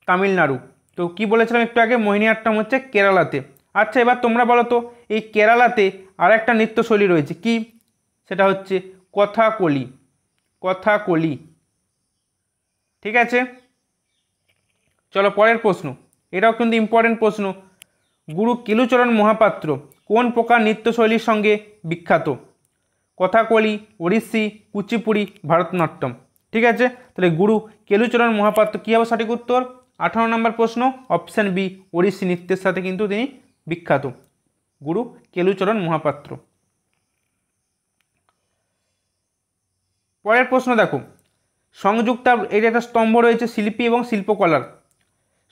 তামিলনাড়ু। তো কি বলেছিলাম একটু আগে? মোহিনীআট্টম হচ্ছে কেরালাতে। আচ্ছা এবার তোমরা বলো তো, এই কেরালাতে আর একটা নৃত্যশৈলী রয়েছে, কি? সেটা হচ্ছে কথাকলি। কথাকলি। ঠিক আছে, চলো পরের প্রশ্ন, এটাও কিন্তু ইম্পর্টেন্ট প্রশ্ন। গুরু কেলুচরণ মহাপাত্র কোন প্রকার নৃত্যশৈলীর সঙ্গে বিখ্যাত? কথাকলি, ওড়িশি, কুচিপুড়ি, ভারতনাট্যম। ঠিক আছে, তাহলে গুরু কেলুচরণ মহাপাত্র কী হবে সঠিক উত্তর? 18 নম্বর প্রশ্ন, অপশান বি, ওড়িশি নৃত্যের সাথে কিন্তু তিনি বিখ্যাত, গুরু কেলুচরণ মহাপাত্র। পরের প্রশ্ন দেখো, সংযুক্তা, এই যে একটা স্তম্ভ রয়েছে শিল্পী এবং শিল্পকলার,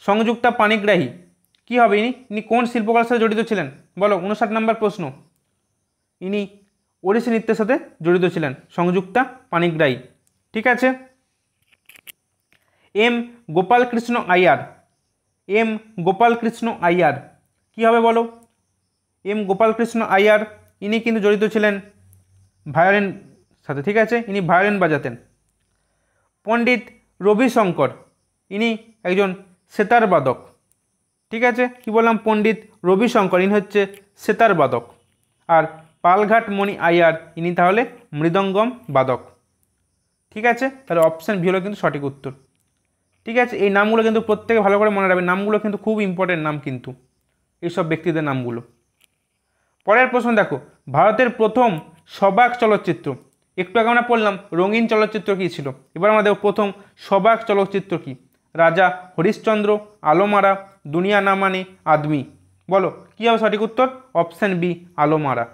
সংযুক্তা পাণিগ্রাহী কী হবে? ইনি কোন শিল্পকলার সাথে জড়িত ছিলেন? বলো 59 নম্বর প্রশ্ন। ইনি ওড়িশি নৃত্যের সাথে জড়িত ছিলেন, সংযুক্তা পাণিগ্রাহী। ঠিক আছে, এম গোপালকৃষ্ণ আয়ার, এম গোপালকৃষ্ণ আয়ার কী হবে বলো? এম গোপালকৃষ্ণ আয়ার ইনি কিন্তু জড়িত ছিলেন ভায়োলিন সাথে, ঠিক আছে, ইনি ভায়োলিন বাজাতেন। পণ্ডিত রবিশঙ্কর, ইনি একজন সেতার বাদক, ঠিক আছে, কি বললাম, পণ্ডিত রবিশঙ্কর ইনি হচ্ছে সেতার বাদক। আর পালঘাট মণি আইয়ার, ইনি তাহলে মৃদঙ্গম বাদক, ঠিক আছে। তাহলে অপশান ভি হলো কিন্তু সঠিক উত্তর, ঠিক আছে। এই নামগুলো কিন্তু প্রত্যেকে ভালো করে মনে রাখবে, নামগুলো কিন্তু খুব ইম্পর্টেন্ট নাম কিন্তু এইসব ব্যক্তিদের নামগুলো। পরের প্রশ্ন দেখো, ভারতের প্রথম সবাক চলচ্চিত্র, একটু আগে আমরা পড়লাম রঙিন চলচ্চিত্র কী ছিল, এবার আমরা দেখো প্রথম সবাক চলচ্চিত্র কী। রাজা হরিশ্চন্দ্র, আলোমারা, দুনিয়া না মানে, আদমি। বলো কী হবে সঠিক উত্তর? অপশান বি, আলোমারা।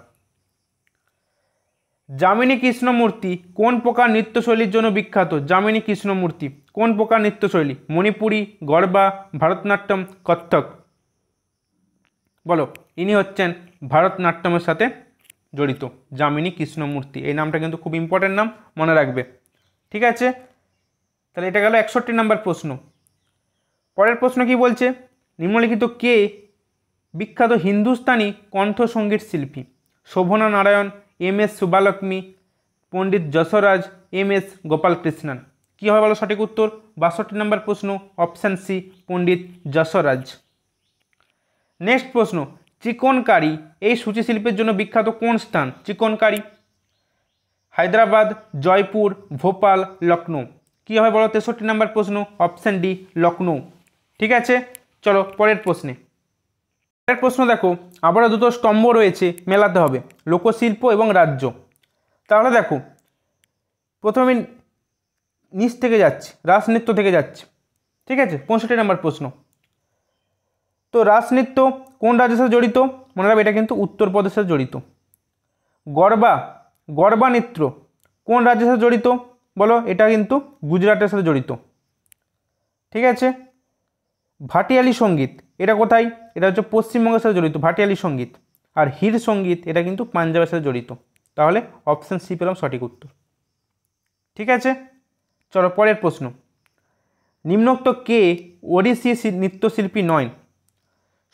যামিনী কৃষ্ণমূর্তি কোন প্রকার নৃত্যশৈলীর জন্য বিখ্যাত? যামিনী কৃষ্ণমূর্তি কোন প্রকার নৃত্যশৈলী? মণিপুরী, গরবা, ভারতনাট্যম, কত্থক। বলো, ইনি হচ্ছেন ভারতনাট্যমের সাথে জড়িত যামিনী কৃষ্ণমূর্তি। এই নামটা কিন্তু খুব ইম্পর্টেন্ট নাম, মনে রাখবে, ঠিক আছে। তাহলে এটা গেল 61 নম্বর প্রশ্ন। পরের প্রশ্ন কি বলছে? নিম্নলিখিত কে বিখ্যাত হিন্দুস্তানি কণ্ঠসঙ্গীত শিল্পী? শোভনা নারায়ণ, এম এস সুব্বালক্ষ্মী, পণ্ডিত যশোরাজ, এম এস গোপালকৃষ্ণন। কী হবে বলো সঠিক উত্তর? 62 নম্বর প্রশ্ন, অপশান সি, পণ্ডিত যশোরাজ। নেক্সট প্রশ্ন, চিকনকারি এই সূচিশিল্পের জন্য বিখ্যাত কোন স্থান? চিকনকারি হায়দ্রাবাদ, জয়পুর, ভোপাল, লখনৌ। কী হবে বলো 63 নম্বর প্রশ্ন, অপশান ডি, লখনৌ, ঠিক আছে। চলো পরের প্রশ্নে। পরের প্রশ্ন দেখো, আবারও দুটো স্তম্ভ রয়েছে, মেলাতে হবে, লোকশিল্প এবং রাজ্য। তাহলে দেখো প্রথমে নিচ থেকে যাচ্ছে, রাসনৃত্য থেকে যাচ্ছে, ঠিক আছে। 65 নম্বর প্রশ্ন। তো রাসনৃত্য কোন রাজ্যের সাথে জড়িত? মনে রাখবে এটা কিন্তু উত্তরপ্রদেশের সাথে জড়িত। গরবা নৃত্য কোন রাজ্যের সাথে জড়িত? বলো, এটা কিন্তু গুজরাটের সাথে জড়িত, ঠিক আছে। ভাটিয়ালি সঙ্গীত এটা কোথায়? এটা হচ্ছে পশ্চিমবঙ্গের সাথে জড়িত, ভাটিয়ালি সঙ্গীত। আর হির সঙ্গীত এটা কিন্তু পাঞ্জাবের সাথে জড়িত। তাহলে অপশান সি পেলাম সঠিক উত্তর, ঠিক আছে। চলো পরের প্রশ্ন। নিম্নোক্ত কে ওড়িশি নৃত্যশিল্পী নয়?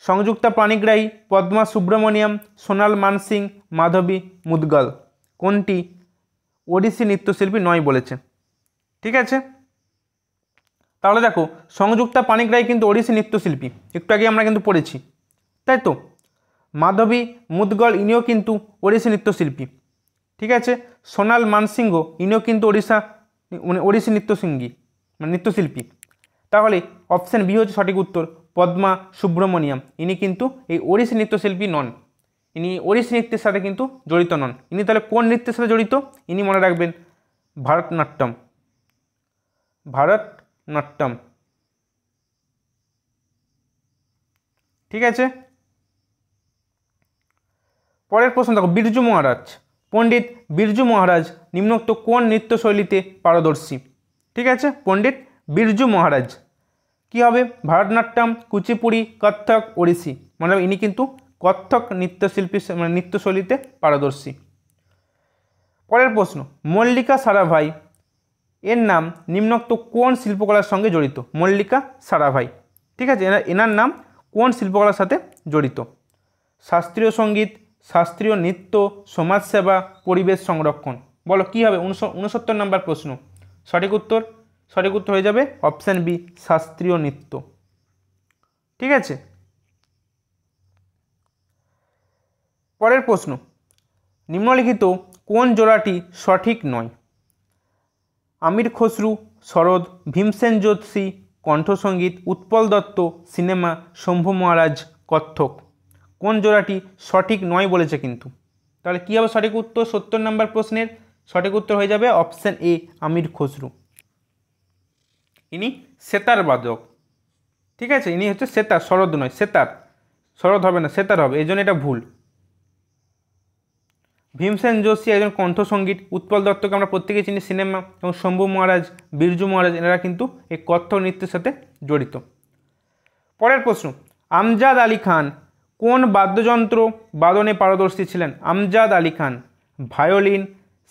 সংযুক্তা পাণিগ্রাহী, পদ্মা সুব্রমণিয়াম, সোনাল মানসিং, মাধবী মুদগল। কোনটি ওড়িশি নৃত্যশিল্পী নয় বলেছে, ঠিক আছে। তাহলে দেখো সংযুক্তা পাণিগ্রাহী কিন্তু ওড়িশি নৃত্যশিল্পী, একটু আগে আমরা কিন্তু পড়েছি, তাই তো। মাধবী মুদগল ইনিও কিন্তু ওড়িশি নৃত্যশিল্পী, ঠিক আছে। সোনাল মানসিংহ ইনিও কিন্তু ওড়িশি নৃত্যশিল্পী। তাহলে অপশান বি হচ্ছে সঠিক উত্তর, পদ্মা সুব্রমণিয়াম। ইনি কিন্তু এই ওড়িশি নৃত্যশিল্পী নন, ইনি ওড়িশি নৃত্যের সাথে কিন্তু জড়িত নন। ইনি তাহলে কোন নৃত্যের সাথে জড়িত? ইনি মনে রাখবেন ভারতনাট্যম, ঠিক আছে। পরের প্রশ্ন দেখো, বিরজু মহারাজ, পণ্ডিত বিরজু মহারাজ নিম্নোক্ত কোন নৃত্যশৈলীতে পারদর্শী? ঠিক আছে, পণ্ডিত বিরজু মহারাজ। কি হবে? ভারতনাট্যম, কুচিপুড়ি, কত্থক, ওড়িশি। মানে ইনি কিন্তু কত্থক নৃত্যশিল্পী নৃত্যশৈলীতে পারদর্শী। পরের প্রশ্ন, মল্লিকা সারাভাই এর নাম নিম্নোক্ত কোন শিল্পকলার সঙ্গে জড়িত? মল্লিকা সারাভাই, ঠিক আছে, এনার নাম কোন শিল্পকলার সাথে জড়িত? শাস্ত্রীয় সঙ্গীত, শাস্ত্রীয় নৃত্য, সমাজসেবা, পরিবেশ সংরক্ষণ। বলো কি হবে? 69 নম্বর প্রশ্ন। সঠিক উত্তর হয়ে যাবে অপশান বি, শাস্ত্রীয় নৃত্য, ঠিক আছে। পরের প্রশ্ন, নিম্নলিখিত কোন জোড়াটি সঠিক নয়? আমির খসরু, শরৎ, ভীমসেন যোশী, কণ্ঠসঙ্গীত, উৎপল দত্ত, সিনেমা, শম্ভু মহারাজ, কত্থক। কোন জোড়াটি সঠিক নয় বলেছে কিন্তু। তাহলে কী হবে সঠিক উত্তর? 70 নম্বর প্রশ্নের সঠিক উত্তর হয়ে যাবে অপশান এ, আমির খসরু। ইনি সেতার বাদক, ঠিক আছে, ইনি হচ্ছে সেতার, শরৎ নয়, সেতার। শরৎ হবে না, সেতার হবে, এই জন্য এটা ভুল। ভীমসেন যোশী একজন কণ্ঠসঙ্গীত, উৎপল দত্তকে আমরা প্রত্যেকেই চিনি সিনেমা, এবং শম্ভু মহারাজ, বিরজু মহারাজ এনারা কিন্তু এই কত্থক নৃত্যের সাথে জড়িত। পরের প্রশ্ন, আমজাদ আলী খান কোন বাদ্যযন্ত্র বাদনে পারদর্শী ছিলেন? আমজাদ আলী খান ভায়োলিন,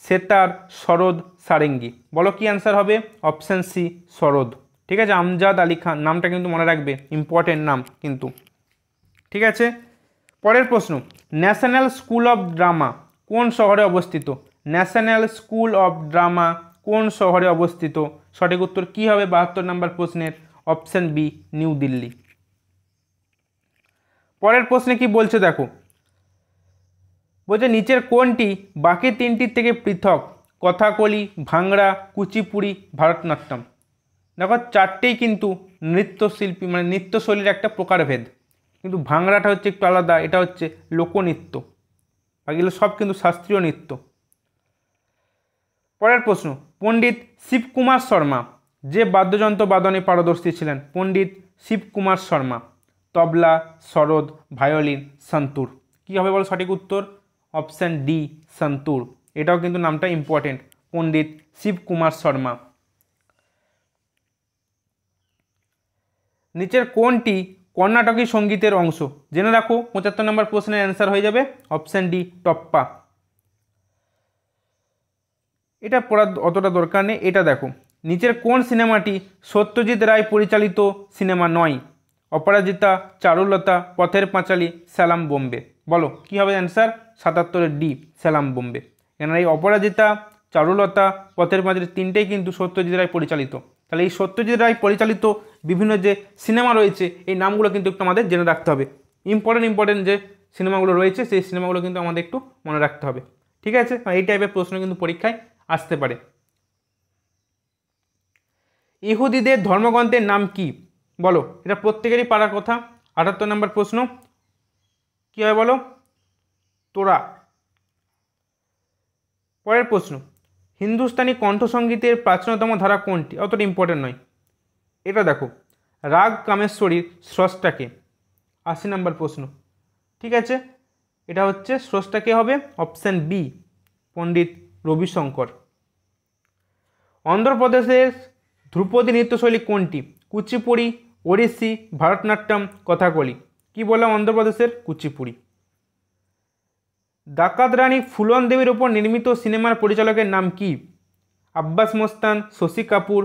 সেতার, সরোদ, সারেঙ্গি। বলো কি অ্যান্সার হবে? অপশান সি, সরোদ, ঠিক আছে। আমজাদ আলী খান নামটা কিন্তু মনে রাখবে, ইম্পর্টেন্ট নাম কিন্তু, ঠিক আছে। পরের প্রশ্ন, ন্যাশনাল স্কুল অফ ড্রামা কোন শহরে অবস্থিত? ন্যাশনাল স্কুল অফ ড্রামা কোন শহরে অবস্থিত? সঠিক উত্তর কী হবে 72 নম্বর প্রশ্নের? Option B, new Delhi. পরের প্রশ্নে কি বলছে দেখো, বলছে নিচের কোনটি বাকি তিনটির থেকে পৃথক? কথাকলি, ভাংড়া, কুচিপুড়ি, ভারতনাট্যম। দেখো চারটেই কিন্তু নৃত্যশিল্পী মানে নৃত্যশৈলীর একটা প্রকারভেদ, কিন্তু ভাংড়াটা হচ্ছে একটু আলাদা, এটা হচ্ছে লোকনৃত্য, বাকিগুলো সব কিন্তু শাস্ত্রীয় নৃত্য। পরের প্রশ্ন, পণ্ডিত শিবকুমার শর্মা যে বাদ্যযন্ত্র বাদনে পারদর্শী ছিলেন? পণ্ডিত শিবকুমার শর্মা। তবলা, সরোদ, ভায়োলিন, সন্তুর। কী হবে বলো সঠিক উত্তর? Option D, santoor. এটাও কিন্তু নামটা ইম্পর্টেন্ট, পণ্ডিত শিবকুমার শর্মা। নিচের কোনটি কর্ণাটকী সঙ্গীতের অংশ? জেনে রাখো, 75 নম্বর প্রশ্নের অ্যান্সার হয়ে যাবে অপশান ডি, টপ্পা। এটা পড়ার অতটা দরকার নেই। এটা দেখো, নিচের কোন সিনেমাটি সত্যজিৎ রায় পরিচালিত সিনেমা নয়? অপরাজিতা, চারুলতা, পথের পাঁচালী, সালাম বোম্বে। বলো কী হবে অ্যান্সার? 77 ডি, সালাম বোম্বে। কেন এই অপরাজিতা, চারুলতা, পথের পাঁচালী তিনটেই কিন্তু সত্যজিৎ রায় পরিচালিত। তাহলে এই সত্যজিৎ রায় পরিচালিত বিভিন্ন যে সিনেমা রয়েছে এই নামগুলো কিন্তু একটু আমাদের জেনে রাখতে হবে। ইম্পর্টেন্ট যে সিনেমাগুলো রয়েছে সেই সিনেমাগুলো কিন্তু আমাদের একটু মনে রাখতে হবে। ঠিক আছে, এই টাইপের প্রশ্ন কিন্তু পরীক্ষায় আসতে পারে। ইহুদিদের ধর্মগ্রন্থের নাম কি? বলো, এটা প্রত্যেকেরই পারার কথা। 78 নম্বর প্রশ্ন, কী হয় বলো? তোরা। পরের প্রশ্ন, হিন্দুস্তানি কণ্ঠসঙ্গীতের প্রাচীনতম ধারা কোনটি? অতটা ইম্পর্টেন্ট নয়। এটা দেখো, রাগ কামেশ্বরীর স্রষ্টাকে। 80 নম্বর প্রশ্ন। ঠিক আছে, এটা হচ্ছে স্রষ্টাকে হবে অপশান বি, পণ্ডিত রবিশঙ্কর। অন্ধ্রপ্রদেশের ধ্রুপদী নৃত্যশৈলী কোনটি? কুচিপুড়ি, ওড়িশি, ভারতনাট্যম, কথাকলি। কি বললাম? অন্ধ্রপ্রদেশের কুচিপুড়ি। ডাকাত রানী ফুলন দেবীর ওপর নির্মিত সিনেমার পরিচালকের নাম কি? আব্বাস মস্তান, শশী কাপুর,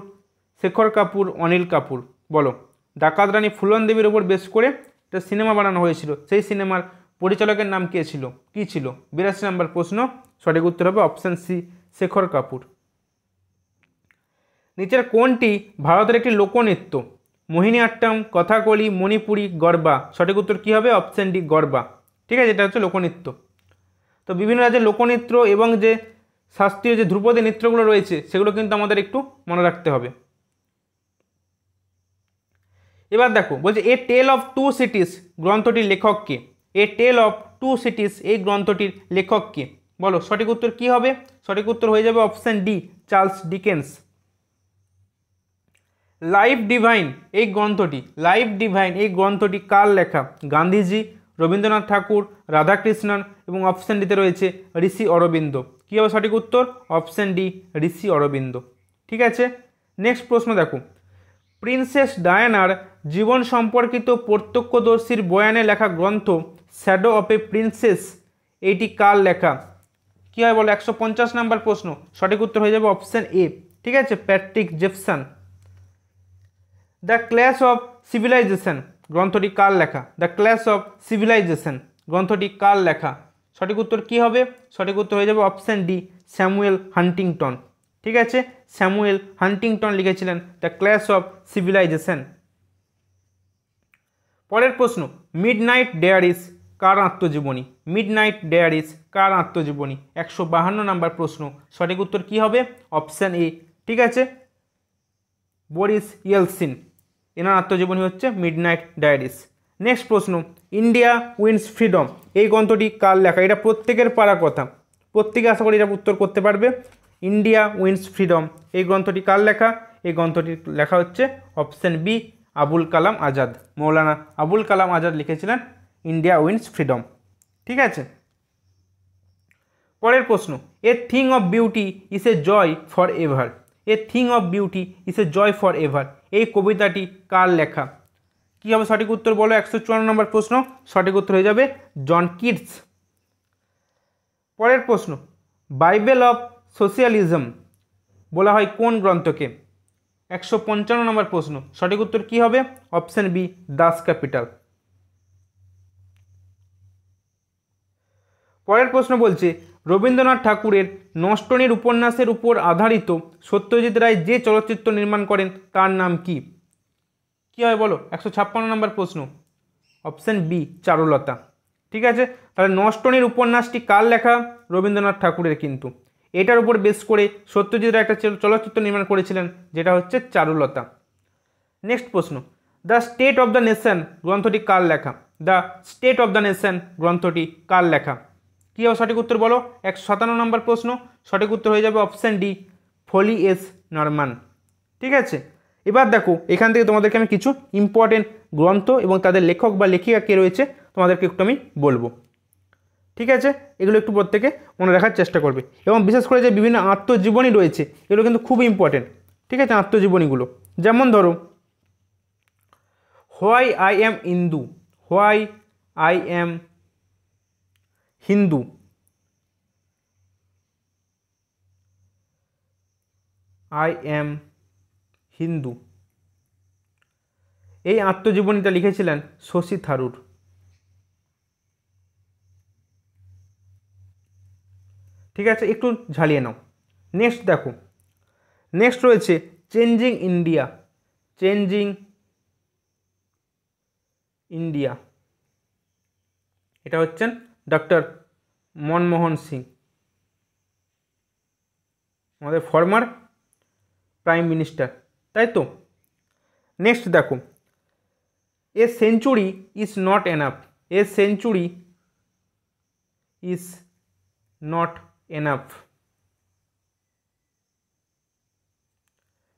শেখর কাপুর, অনিল কাপুর। বলো, ডাকাত রানী ফুলন দেবীর ওপর বেশ করে একটা সিনেমা বানানো হয়েছিল, সেই সিনেমার পরিচালকের নাম কে ছিল? কি ছিল? 82 নম্বর প্রশ্ন। সঠিক উত্তর হবে অপশান সি, শেখর কাপুর। নিচের কোনটি ভারতের একটি লোকনৃত্য? মোহিনীআট্টম, কথাকলি, মণিপুরি, গরবা। সঠিক উত্তর কী হবে? Option D, Garba. ঠিক আছে, এটা হচ্ছে লোকনৃত্য। তো বিভিন্ন রাজ্যের লোকনৃত্য এবং যে শাস্ত্রীয় যে ধ্রুপদী নৃত্যগুলো রয়েছে সেগুলো কিন্তু আমাদের একটু মনে রাখতে হবে। এবার দেখো, বলছে এ টেল অফ টু সিটিস গ্রন্থটির লেখক কে? এ টেল অফ টু সিটিস এই গ্রন্থটির লেখক কে? বলো সঠিক উত্তর কী হবে? সঠিক উত্তর হয়ে যাবে option D, Charles Dickens. Life divine এই গ্রন্থটি কার লেখা? গান্ধীজি, রবীন্দ্রনাথ ঠাকুর, রাধাকৃষ্ণন এবং অপশান ডিতে রয়েছে ঋষি অরবিন্দ। কী হবে সঠিক উত্তর? অপশান ডি, ঋষি অরবিন্দ। ঠিক আছে, নেক্সট প্রশ্ন দেখো, প্রিন্সেস ডায়ানার জীবন সম্পর্কিত প্রত্যক্ষদর্শীর বয়ানে লেখা গ্রন্থ শ্যাডো অফ এ প্রিন্সেস এইটি কার লেখা? কী হয় বলো? 150 নম্বর প্রশ্ন। সঠিক উত্তর হয়ে যাবে অপশান এ। ঠিক আছে, Patrick Jephson. The clash of civilization গ্রন্থটি কার লেখা? দ্য ক্ল্যাশ অফ সিভিলাইজেশন গ্রন্থটি কার লেখা? সঠিক উত্তর কী হবে? সঠিক উত্তর হয়ে যাবে অপশান ডি, স্যামুয়েল হান্টিংটন। ঠিক আছে, স্যামুয়েল হান্টিংটন লিখেছিলেন দ্য ক্ল্যাশ অফ সিভিলাইজেশন। পরের প্রশ্ন, মিডনাইট ডায়ারিজ কার আত্মজীবনী? মিডনাইট ডায়ারিজ কার আত্মজীবনী? 152 নম্বর প্রশ্ন। সঠিক উত্তর কী হবে? Option A. ঠিক আছে, বরিস ইয়েলসিন, এনার আত্মজীবনী হচ্ছে মিডনাইট ডায়ারিজ। নেক্সট প্রশ্ন, ইন্ডিয়া উইন্স ফ্রিডম এই গ্রন্থটি কার লেখা? এটা প্রত্যেকের পারা কথা, প্রত্যেকে আশা করি এটা উত্তর করতে পারবে। ইন্ডিয়া উইন্স ফ্রিডম এই গ্রন্থটি কার লেখা? এই গ্রন্থটির লেখা হচ্ছে অপশান বি, আবুল কালাম আজাদ। মৌলানা আবুল কালাম আজাদ লিখেছিলেন ইন্ডিয়া উইন্স ফ্রিডম। ঠিক আছে, পরের প্রশ্ন, a thing of beauty is a joy for ever. A thing of beauty is a joy for ever এই কবিতাটি কার লেখা? কী হবে সঠিক উত্তর বলো? 154 নম্বর প্রশ্ন। সঠিক উত্তর হয়ে যাবে জন কিটস। পরের প্রশ্ন, বাইবেল অফ সোশিয়ালিজম বলা হয় কোন গ্রন্থকে? 155 নম্বর প্রশ্ন। সঠিক উত্তর কী হবে? Option B, Das Kapital. পরের প্রশ্ন বলছে, রবীন্দ্রনাথ ঠাকুরের নষ্টনীর উপন্যাসের উপর আধারিত সত্যজিৎ রায় যে চলচ্চিত্র নির্মাণ করেন তার নাম কি? কী হয় বলো? 156 নম্বর প্রশ্ন, অপশান বি চারুলতা। ঠিক আছে, তাহলে নষ্টনীর উপন্যাসটি কার লেখা? রবীন্দ্রনাথ ঠাকুরের। কিন্তু এটার উপর বেস করে সত্যজিৎ রায় একটা চলচ্চিত্র নির্মাণ করেছিলেন, যেটা হচ্ছে চারুলতা। নেক্সট প্রশ্ন, the state of the nation গ্রন্থটি কার লেখা? The state of the nation গ্রন্থটি কার লেখা? কী হবে সঠিক উত্তর বলো? 157 নম্বর প্রশ্ন, সঠিক উত্তর হয়ে যাবে অপশান ডি ফলি এস নরমান। ঠিক আছে, এবার দেখো এখান থেকে তোমাদেরকে আমি কিছু ইম্পর্টেন্ট গ্রন্থ এবং তাদের লেখক বা লেখিকা কে রয়েছে তোমাদেরকে একটু আমি বলবো। ঠিক আছে, এগুলো একটু প্রত্যেকে মনে রাখার চেষ্টা করবে, এবং বিশেষ করে যে বিভিন্ন আত্মজীবনী রয়েছে এগুলো কিন্তু খুব ইম্পর্টেন্ট। ঠিক আছে, আত্মজীবনীগুলো যেমন ধরো why I am Hindu, why I am Hindu, I am Hindu, এই আত্মজীবনীটা লিখেছিলেন শশী থারুর। ঠিক আছে, একটু ঝালিয়ে নাও। নেক্সট দেখো, নেক্সট রয়েছে চেঞ্জিং ইন্ডিয়া, চেঞ্জিং ইন্ডিয়া, এটা হচ্ছেন ডক্টর মনমোহন সিং, আমাদের ফর্মার প্রাইম মিনিস্টার, তাই তো। নেক্সট দেখো, a century is not enough, a century is not enough,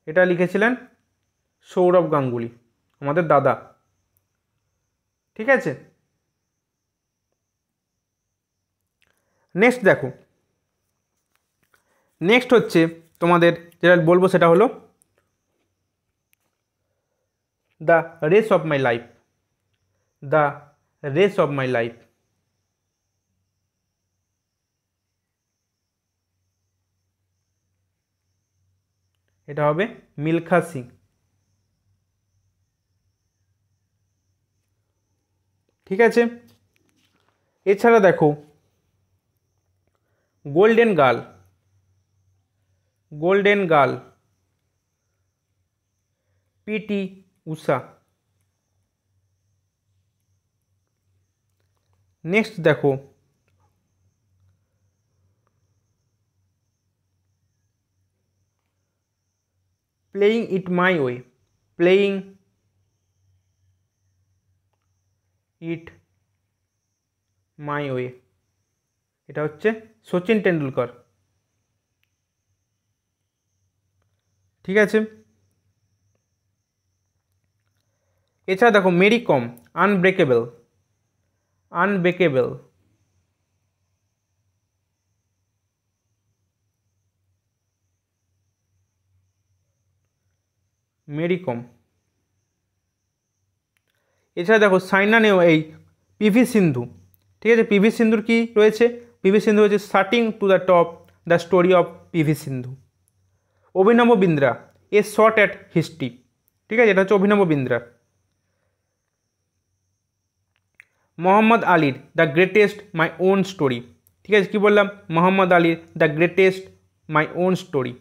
এটা লিখেছিলেন সৌরভ গাঙ্গুলি, আমাদের দাদা। ঠিক আছে, নেক্সট দেখো, নেক্সট হচ্ছে তোমাদের যেটা বলবো সেটা হলো the race of my life, the race of my life, এটা হবে মিলখা সিং। ঠিক আছে, এছাড়া দেখো golden girl, golden girl PT Usha. Next দেখো playing it my way, playing it my way, এটা হচ্ছে সচিন টেন্ডুলকর। ঠিক আছে, এছাড়া দেখো মেরি কম আনব্রেকেবল, আনব্রেকেবল, মেরি কম। এছাড়া দেখো সাইনা এই পিভি সিন্ধু। ঠিক আছে, পিভি সিন্ধুর কি রয়েছে? পিভি সিন্ধু হচ্ছে starting to the top, the story of PV Sindhu. Abhinav Bindra a shot at history. ঠিক আছে, এটা হচ্ছে অভিনব বিন্দ্রা। মোহাম্মদ আলীর the greatest my own story. ঠিক আছে, কী বললাম? মোহাম্মদ আলীর the greatest my own story.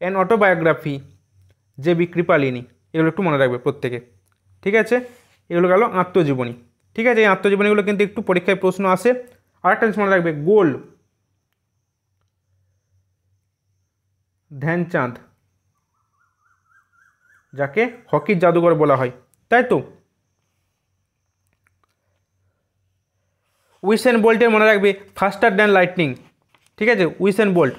An autobiography J B Kripalani, এগুলো একটু মনে রাখবে প্রত্যেকে। ঠিক আছে, এগুলো গেল আত্মজীবনী। ঠিক আছে, এই আত্মজীবনীগুলো কিন্তু একটু পরীক্ষায় প্রশ্ন আসে। আরেকটা জিনিস মনে রাখবে, গোল ধ্যানচাঁদ, যাকে হকির জাদুঘর বলা হয়, তাই তো। উইসেন বোল্টের মনে রাখবে ফাস্টার দ্যান লাইটনিং। ঠিক আছে, Usain Bolt.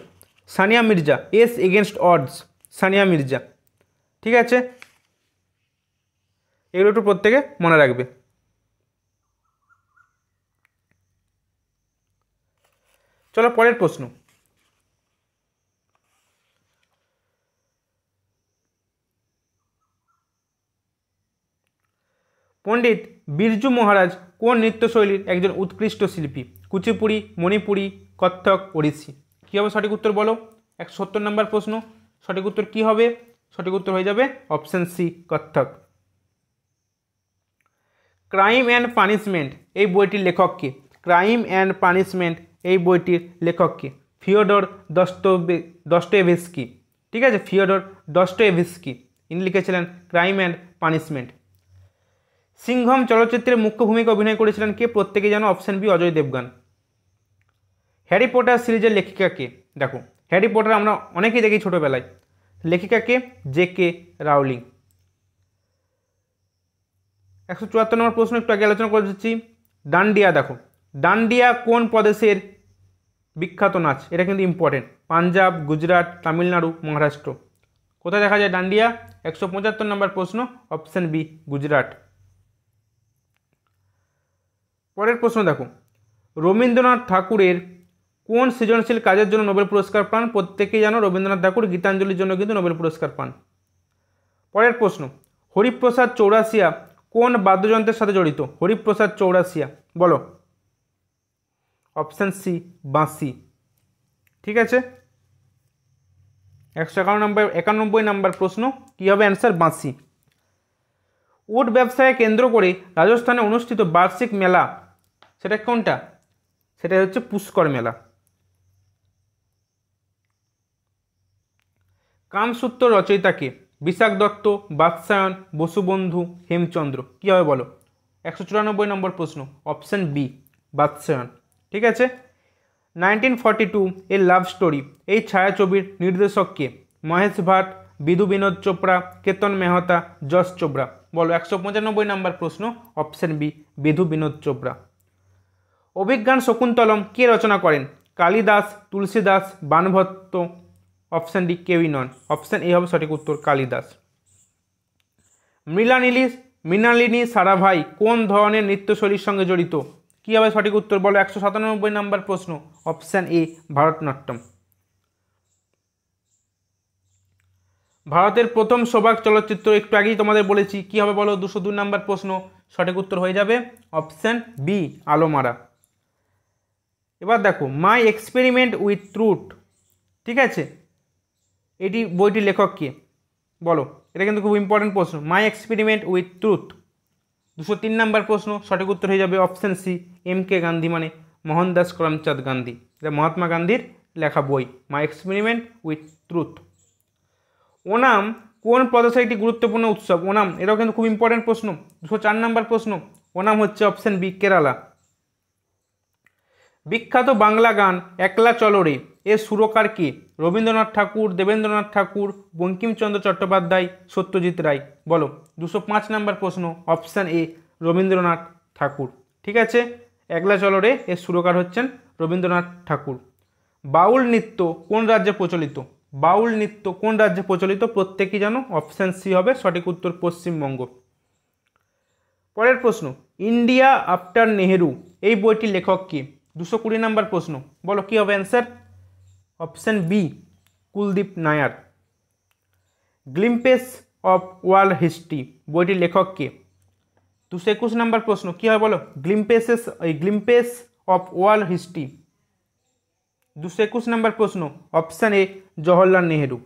Sania Mirza ace against odds, Sania Mirza. ঠিক আছে, এগুলো একটু প্রত্যেকে মনে রাখবে। চলো পরের প্রশ্ন। পণ্ডিত বিরজু মহারাজ কোন নৃত্যশৈলীর একজন উৎকৃষ্ট শিল্পী? কুচিপুড়ি, মণিপুরি, কত্থক, ওড়িশি। কী হবে সঠিক উত্তর বলো? 170 নম্বর প্রশ্ন, সঠিক উত্তর কী হবে? সঠিক উত্তর হয়ে যাবে option C Kathak. Crime and punishment এই বইটির লেখক কে? ক্রাইম অ্যান্ড পানিশমেন্ট এই বইটির লেখককে? ফিওডর দস্তয়েভস্কি। ঠিক আছে, ফিওডর দস্তয়েভস্কি। ইনি লিখেছিলেন ক্রাইম অ্যান্ড পানিশমেন্ট। সিংঘম চলচ্চিত্রের মুখ্য ভূমিকা অভিনয় করেছিলেন কে? প্রত্যেকেই জানো, option B Ajay Devgan. Harry Potter সিরিজের লেখিকা কে? দেখো, হ্যারি পটার আমরা অনেকেই দেখি ছোটোবেলায়। লেখিকা কে? জে.কে. রাউলিং। 174 নম্বর প্রশ্ন একটু আগে আলোচনা করেছি। ডান্ডিয়া। দেখো, ডান্ডিয়া কোন প্রদেশের বিখ্যাত নাচ? এটা কিন্তু ইম্পর্টেন্ট। পাঞ্জাব, গুজরাট, তামিলনাড়ু, মহারাষ্ট্র। কোথায় দেখা যায় ডান্ডিয়া? 175 নম্বর প্রশ্ন, অপশন বি গুজরাট। পরের প্রশ্ন দেখো, রবীন্দ্রনাথ ঠাকুরের কোন সৃজনশীল কাজের জন্য নোবেল পুরস্কার পান? প্রত্যেকেই জানো রবীন্দ্রনাথ ঠাকুর গীতাঞ্জলির জন্য কিন্তু নোবেল পুরস্কার পান। পরের প্রশ্ন, হরিপ্রসাদ চৌরাসিয়া কোন বাদ্যযন্ত্রের সাথে জড়িত? হরিপ্রসাদ চৌরাসিয়া, বলো। অপশান সি বাঁশি। ঠিক আছে, 191 নম্বর প্রশ্ন, কী হবে অ্যান্সার? বাঁশি। উট ব্যবসায় কেন্দ্র করে রাজস্থানে অনুষ্ঠিত বার্ষিক মেলা, সেটা কোনটা? সেটা হচ্ছে পুষ্কর মেলা। কামসূত্র রচয়িতাকে? বিশাখ দত্ত, বাৎসায়ন, বসুবন্ধু, হেমচন্দ্র। কী হবে বলো? 194 নম্বর প্রশ্ন, অপশান বি বাৎসায়ন। ঠিক আছে, 1942 এর লাভ স্টোরি এই ছায়াছবির নির্দেশক কে? মহেশ ভাট, বিধু বিনোদ চোপড়া, কেতন মেহতা, যশ চোপড়া। বলো 195 নম্বর প্রশ্ন, অপশান বি বিধু বিনোদ চোপড়া। অভিজ্ঞান শকুন্তলম কে রচনা করেন? কালিদাস, তুলসীদাস, বাণভট্ট। অপশান ডি কেউই নন, অপশান এ হবে সঠিক উত্তর, কালিদাস। মৃণালিনী সারাভাই কোন ধরনের নৃত্যশৈলীর সঙ্গে জড়িত? কী হবে সঠিক উত্তর বলো? 197 নম্বর প্রশ্ন, অপশান এ ভারতনাট্যম। ভারতের প্রথম সৌভাগ চলচ্চিত্র একটু আগেই তোমাদের বলেছি, কী হবে বলো? 202 নম্বর প্রশ্ন, সঠিক উত্তর হয়ে যাবে অপশান বি আলোমারা। এবার দেখো, মাই এক্সপেরিমেন্ট উইথ ট্রুথ। ঠিক আছে, এটি বইটির লেখক কে? বলো, এটা কিন্তু খুব ইম্পর্টেন্ট প্রশ্ন। মাই এক্সপেরিমেন্ট উইথ ট্রুথ। 203 নম্বর প্রশ্ন, সঠিক উত্তর হয়ে যাবে অপশান সি এম.কে. গান্ধী, মানে মোহনদাস করমচাঁদ গান্ধী। এটা মহাত্মা গান্ধীর লেখা বই, মাই এক্সপেরিমেন্ট উইথ ট্রুথ। ওনাম কোন প্রদেশের একটি গুরুত্বপূর্ণ উৎসব? ওনাম, এটাও কিন্তু খুব ইম্পর্টেন্ট প্রশ্ন। 204 নম্বর প্রশ্ন, ওনাম হচ্ছে অপশান বি কেরালা। বিখ্যাত বাংলা গান একলা চলো রে এর সুরকার কে? রবীন্দ্রনাথ ঠাকুর, দেবেন্দ্রনাথ ঠাকুর, বঙ্কিমচন্দ্র চট্টোপাধ্যায়, সত্যজিৎ রায়। বলো 205 নম্বর প্রশ্ন, অপশান এ রবীন্দ্রনাথ ঠাকুর। ঠিক আছে, একলা চলো রে এর সুরকার হচ্ছেন রবীন্দ্রনাথ ঠাকুর। বাউল নৃত্য কোন রাজ্যে প্রচলিত? বাউল নৃত্য কোন রাজ্যে প্রচলিত? প্রত্যেকেই জানো, অপশান সি হবে সঠিক উত্তর, পশ্চিমবঙ্গ। পরের প্রশ্ন, ইন্ডিয়া আফটার নেহেরু এই বইটির লেখক কে? 220 নম্বর প্রশ্ন, বলো কী হবে answer? Option B Kuldip Nayar. Glimpses of world history বইটির লেখক কে? 221 নম্বর প্রশ্ন, কী হয় বলো? Glimpses of world history. 221 নম্বর প্রশ্ন, অপশান এ জওহরলাল নেহেরু।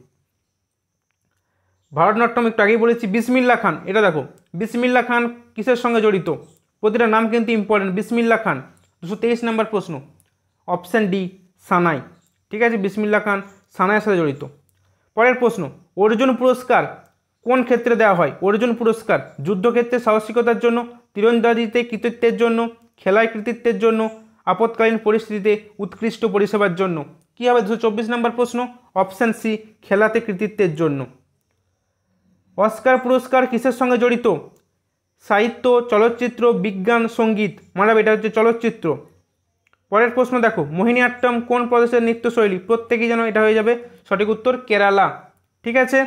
ভারতনাট্যম একটু আগেই বলেছি। বিসমিল্লা খান, এটা দেখো, বিসমিল্লা খান কিসের সঙ্গে জড়িত? প্রতিটা নাম কিন্তু ইম্পর্টেন্ট। বিসমিল্লা খান 223 নম্বর প্রশ্ন, অপশান ডি সানাই। ঠিক আছে, বিসমিল্লা খান সানাইয়ের সাথে জড়িত। পরের প্রশ্ন, অর্জুন পুরস্কার কোন ক্ষেত্রে দেওয়া হয়? অর্জুন পুরস্কার যুদ্ধক্ষেত্রে সাহসিকতার জন্য, তীরন্দাজিতে কৃতিত্বের জন্য, খেলায় কৃতিত্বের জন্য, আপৎকালীন পরিস্থিতিতে উৎকৃষ্ট পরিষেবার জন্য। কী হবে 224 নম্বর প্রশ্ন, অপশান সি খেলাতে কৃতিত্বের জন্য। অস্কার পুরস্কার কিসের সঙ্গে জড়িত? সাহিত্য, চলচ্চিত্র, বিজ্ঞান, সঙ্গীত। মানে এটা হচ্ছে চলচ্চিত্র। পরের প্রশ্ন দেখো, মোহিনীআট্টম কোন প্রদেশের নৃত্যশৈলী? প্রত্যেকেই যেন এটা হয়ে যাবে সঠিক উত্তর, কেরালা। ঠিক আছে,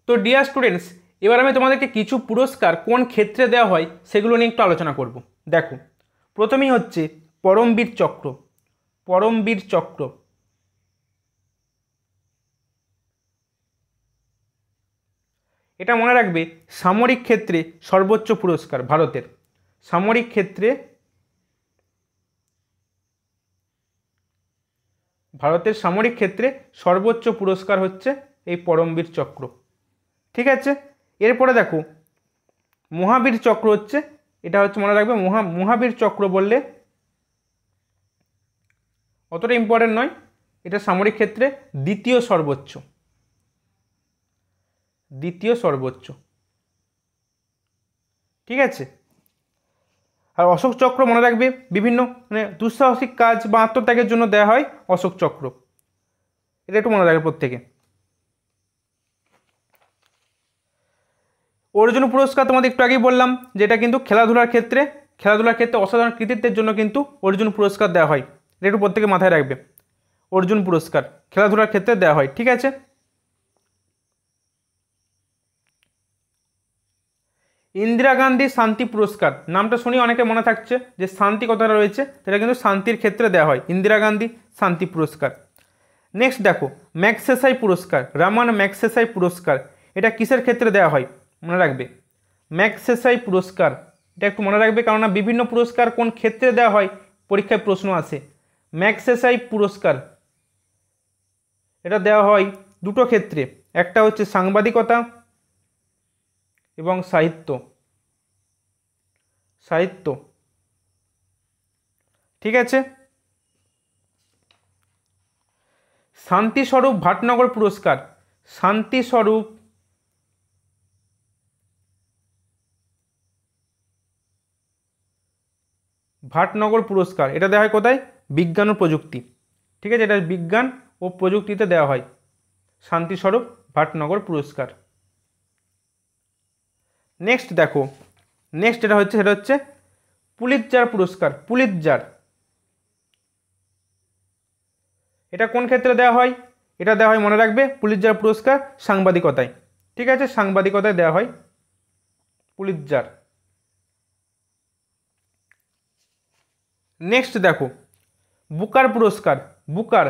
তো ডিয়ার স্টুডেন্টস, এবার আমি তোমাদেরকে কিছু পুরস্কার কোন ক্ষেত্রে দেওয়া হয় সেগুলো নিয়ে একটু আলোচনা করব। দেখো, প্রথমেই হচ্ছে পরমবীর চক্র। পরমবীর চক্র এটা মনে রাখবে সামরিক ক্ষেত্রে সর্বোচ্চ পুরস্কার ভারতের। সামরিক ক্ষেত্রে ভারতের সামরিক ক্ষেত্রে সর্বোচ্চ পুরস্কার হচ্ছে এই পরমবীর চক্র। ঠিক আছে, এরপরে দেখো মহাবীর চক্র হচ্ছে, এটা হচ্ছে মনে রাখবে মহাবীর চক্র বললে অতটা ইম্পর্টেন্ট নয়, এটা সামরিক ক্ষেত্রে দ্বিতীয় সর্বোচ্চ, দ্বিতীয় সর্বোচ্চ। ঠিক আছে। আর অশোক চক্র মনে রাখবে বিভিন্ন মানে দুঃসাহসিক কাজ বা আত্মত্যাগের জন্য দেওয়া হয় অশোক চক্র, এটা একটু মনে রাখবে প্রত্যেকে। অর্জুন পুরস্কার তোমাদের একটু আগেই বললাম, যেটা কিন্তু খেলাধুলার ক্ষেত্রে অসাধারণ কৃতিত্বের জন্য কিন্তু অর্জুন পুরস্কার দেওয়া হয়, এটা একটু প্রত্যেকে মাথায় রাখবে। অর্জুন পুরস্কার খেলাধুলার ক্ষেত্রে দেওয়া হয়। ঠিক আছে। ইন্দিরা গান্ধী শান্তি পুরস্কার, নামটা শুনি অনেকে মনে থাকছে যে শান্তি কথাটা রয়েছে, সেটা কিন্তু শান্তির ক্ষেত্রে দেওয়া হয়, ইন্দিরা গান্ধী শান্তি পুরস্কার। নেক্সট দেখো ম্যাগসেসাই পুরস্কার, রামান ম্যাগসেসাই পুরস্কার, এটা কিসের ক্ষেত্রে দেওয়া হয় মনে রাখবে, ম্যাগসেসাই পুরস্কার, এটা একটু মনে রাখবে, কারণ বিভিন্ন পুরস্কার কোন ক্ষেত্রে দেওয়া হয় পরীক্ষায় প্রশ্ন আসে। ম্যাগসেসাই পুরস্কার এটা দেওয়া হয় দুটো ক্ষেত্রে, একটা হচ্ছে সাংবাদিকতা এবং সাহিত্য, সাহিত্য। ঠিক আছে। শান্তিস্বরূপ ভাটনগর পুরস্কার, শান্তিস্বরূপ ভাটনগর পুরস্কার, এটা দেওয়া হয় কোথায়, বিজ্ঞান ও প্রযুক্তি। ঠিক আছে, এটা বিজ্ঞান ও প্রযুক্তিতে দেওয়া হয় শান্তিস্বরূপ ভাটনগর পুরস্কার। নেক্সট দেখো, নেক্সট সেটা হচ্ছে পুলিৎজার পুরস্কার, পুলিৎজার, এটা কোন ক্ষেত্রে দেওয়া হয়, এটা দেওয়া হয় মনে রাখবে পুলিৎজার পুরস্কার সাংবাদিকতায়। ঠিক আছে, সাংবাদিকতায় দেওয়া হয় পুলিৎজার। নেক্সট দেখো বুকার পুরস্কার, বুকার,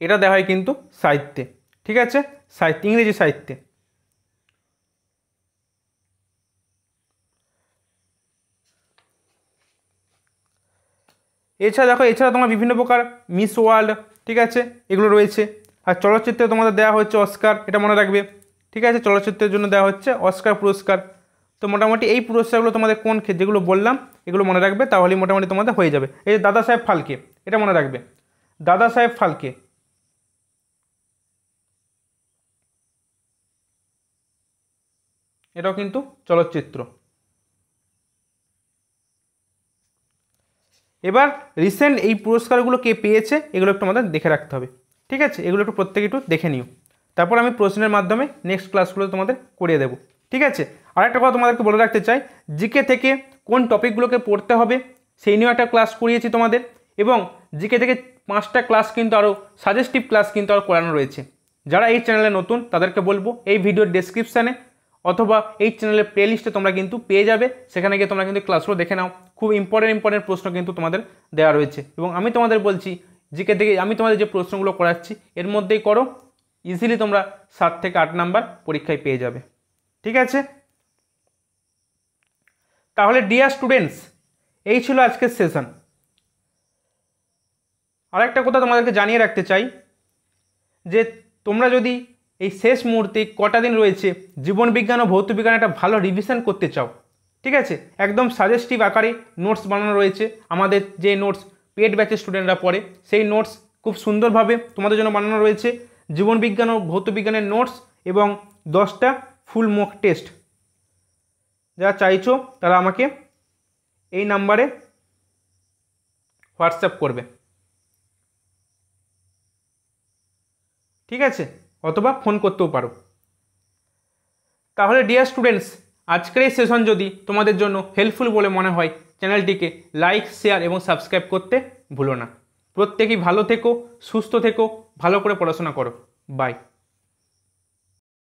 এটা দেওয়া হয় কিন্তু সাহিত্যে। ঠিক আছে, সাহিত্য, ইংরেজি সাহিত্যে। এছাড়া তোমার বিভিন্ন প্রকার মিস ওয়ার্ল্ড, ঠিক আছে, এগুলো রয়েছে। আর চলচ্চিত্রে তোমাদের দেওয়া হচ্ছে অস্কার, এটা মনে রাখবে। ঠিক আছে, চলচ্চিত্রের জন্য দেওয়া হচ্ছে অস্কার পুরস্কার। তো মোটামুটি এই পুরস্কারগুলো তোমাদের কোন যেগুলো বললাম এগুলো মনে রাখবে, তাহলেই মোটামুটি তোমাদের হয়ে যাবে। এই যে দাদা সাহেব ফালকে, এটা মনে রাখবে, দাদা সাহেব ফালকে, এটাও কিন্তু চলচ্চিত্র। এবার রিসেন্ট এই পুরস্কারগুলো কে পেয়েছে এগুলো একটু আমাদের দেখে রাখতে হবে। ঠিক আছে, এগুলো একটু প্রত্যেকে একটু দেখে নিও, তারপর আমি প্রশ্নের মাধ্যমে নেক্সট ক্লাসগুলো তোমাদের করিয়ে দেবো। ঠিক আছে। আরেকটা কথা তোমাদেরকে বলে রাখতে চাই, জিকে থেকে কোন টপিকগুলোকে পড়তে হবে সেই নিয়েও একটা ক্লাস করিয়েছি তোমাদের, এবং জিকে থেকে 5টা ক্লাস কিন্তু আরও সাজেস্টিভ ক্লাস কিন্তু আরও করানো রয়েছে। যারা এই চ্যানেলে নতুন তাদেরকে বলবো এই ভিডিওর ডেসক্রিপশানে অথবা এই চ্যানেলের প্লেলিস্টে তোমরা কিন্তু পেয়ে যাবে, সেখানে গিয়ে তোমরা কিন্তু ক্লাসগুলো দেখে নাও। খুব ইম্পর্টেন্ট প্রশ্ন কিন্তু তোমাদের দেওয়া রয়েছে, এবং আমি তোমাদের বলছি জিকে থেকে আমি তোমাদের যে প্রশ্নগুলো করাচ্ছি এর মধ্যেই করো, ইজিলি তোমরা 7 থেকে 8 নাম্বার পরীক্ষায় পেয়ে যাবে। ঠিক আছে, তাহলে ডিয়ার স্টুডেন্টস, এই ছিল আজকের সেশন। আরেকটা কথা তোমাদেরকে জানিয়ে রাখতে চাই যে তোমরা যদি এই শেষ মুহূর্তে কটা দিন রয়েছে জীবনবিজ্ঞান ও ভৌতবিজ্ঞান একটা ভালো রিভিশন করতে চাও, ঠিক আছে, একদম সাজেস্টিভ আকারে নোটস বানানো রয়েছে। আমাদের যে নোটস পেড ব্যাচের স্টুডেন্টরা পড়ে সেই নোটস খুব সুন্দরভাবে তোমাদের জন্য বানানো রয়েছে। জীবনবিজ্ঞান ও ভৌতবিজ্ঞানের নোটস এবং 10টা ফুল মক টেস্ট, যারা চাইছো তারা আমাকে এই নাম্বারে হোয়াটসঅ্যাপ করবে। ঠিক আছে, অথবা ফোন করতেও পারো। তাহলে ডিয়ার স্টুডেন্টস, আজকের এই সেশন যদি তোমাদের জন্য হেল্পফুল বলে মনে হয় চ্যানেলটিকে লাইক, শেয়ার এবং সাবস্ক্রাইব করতে ভুলো না। প্রত্যেকেই ভালো থেকো, সুস্থ থেকো, ভালো করে পড়াশোনা করো। বাই।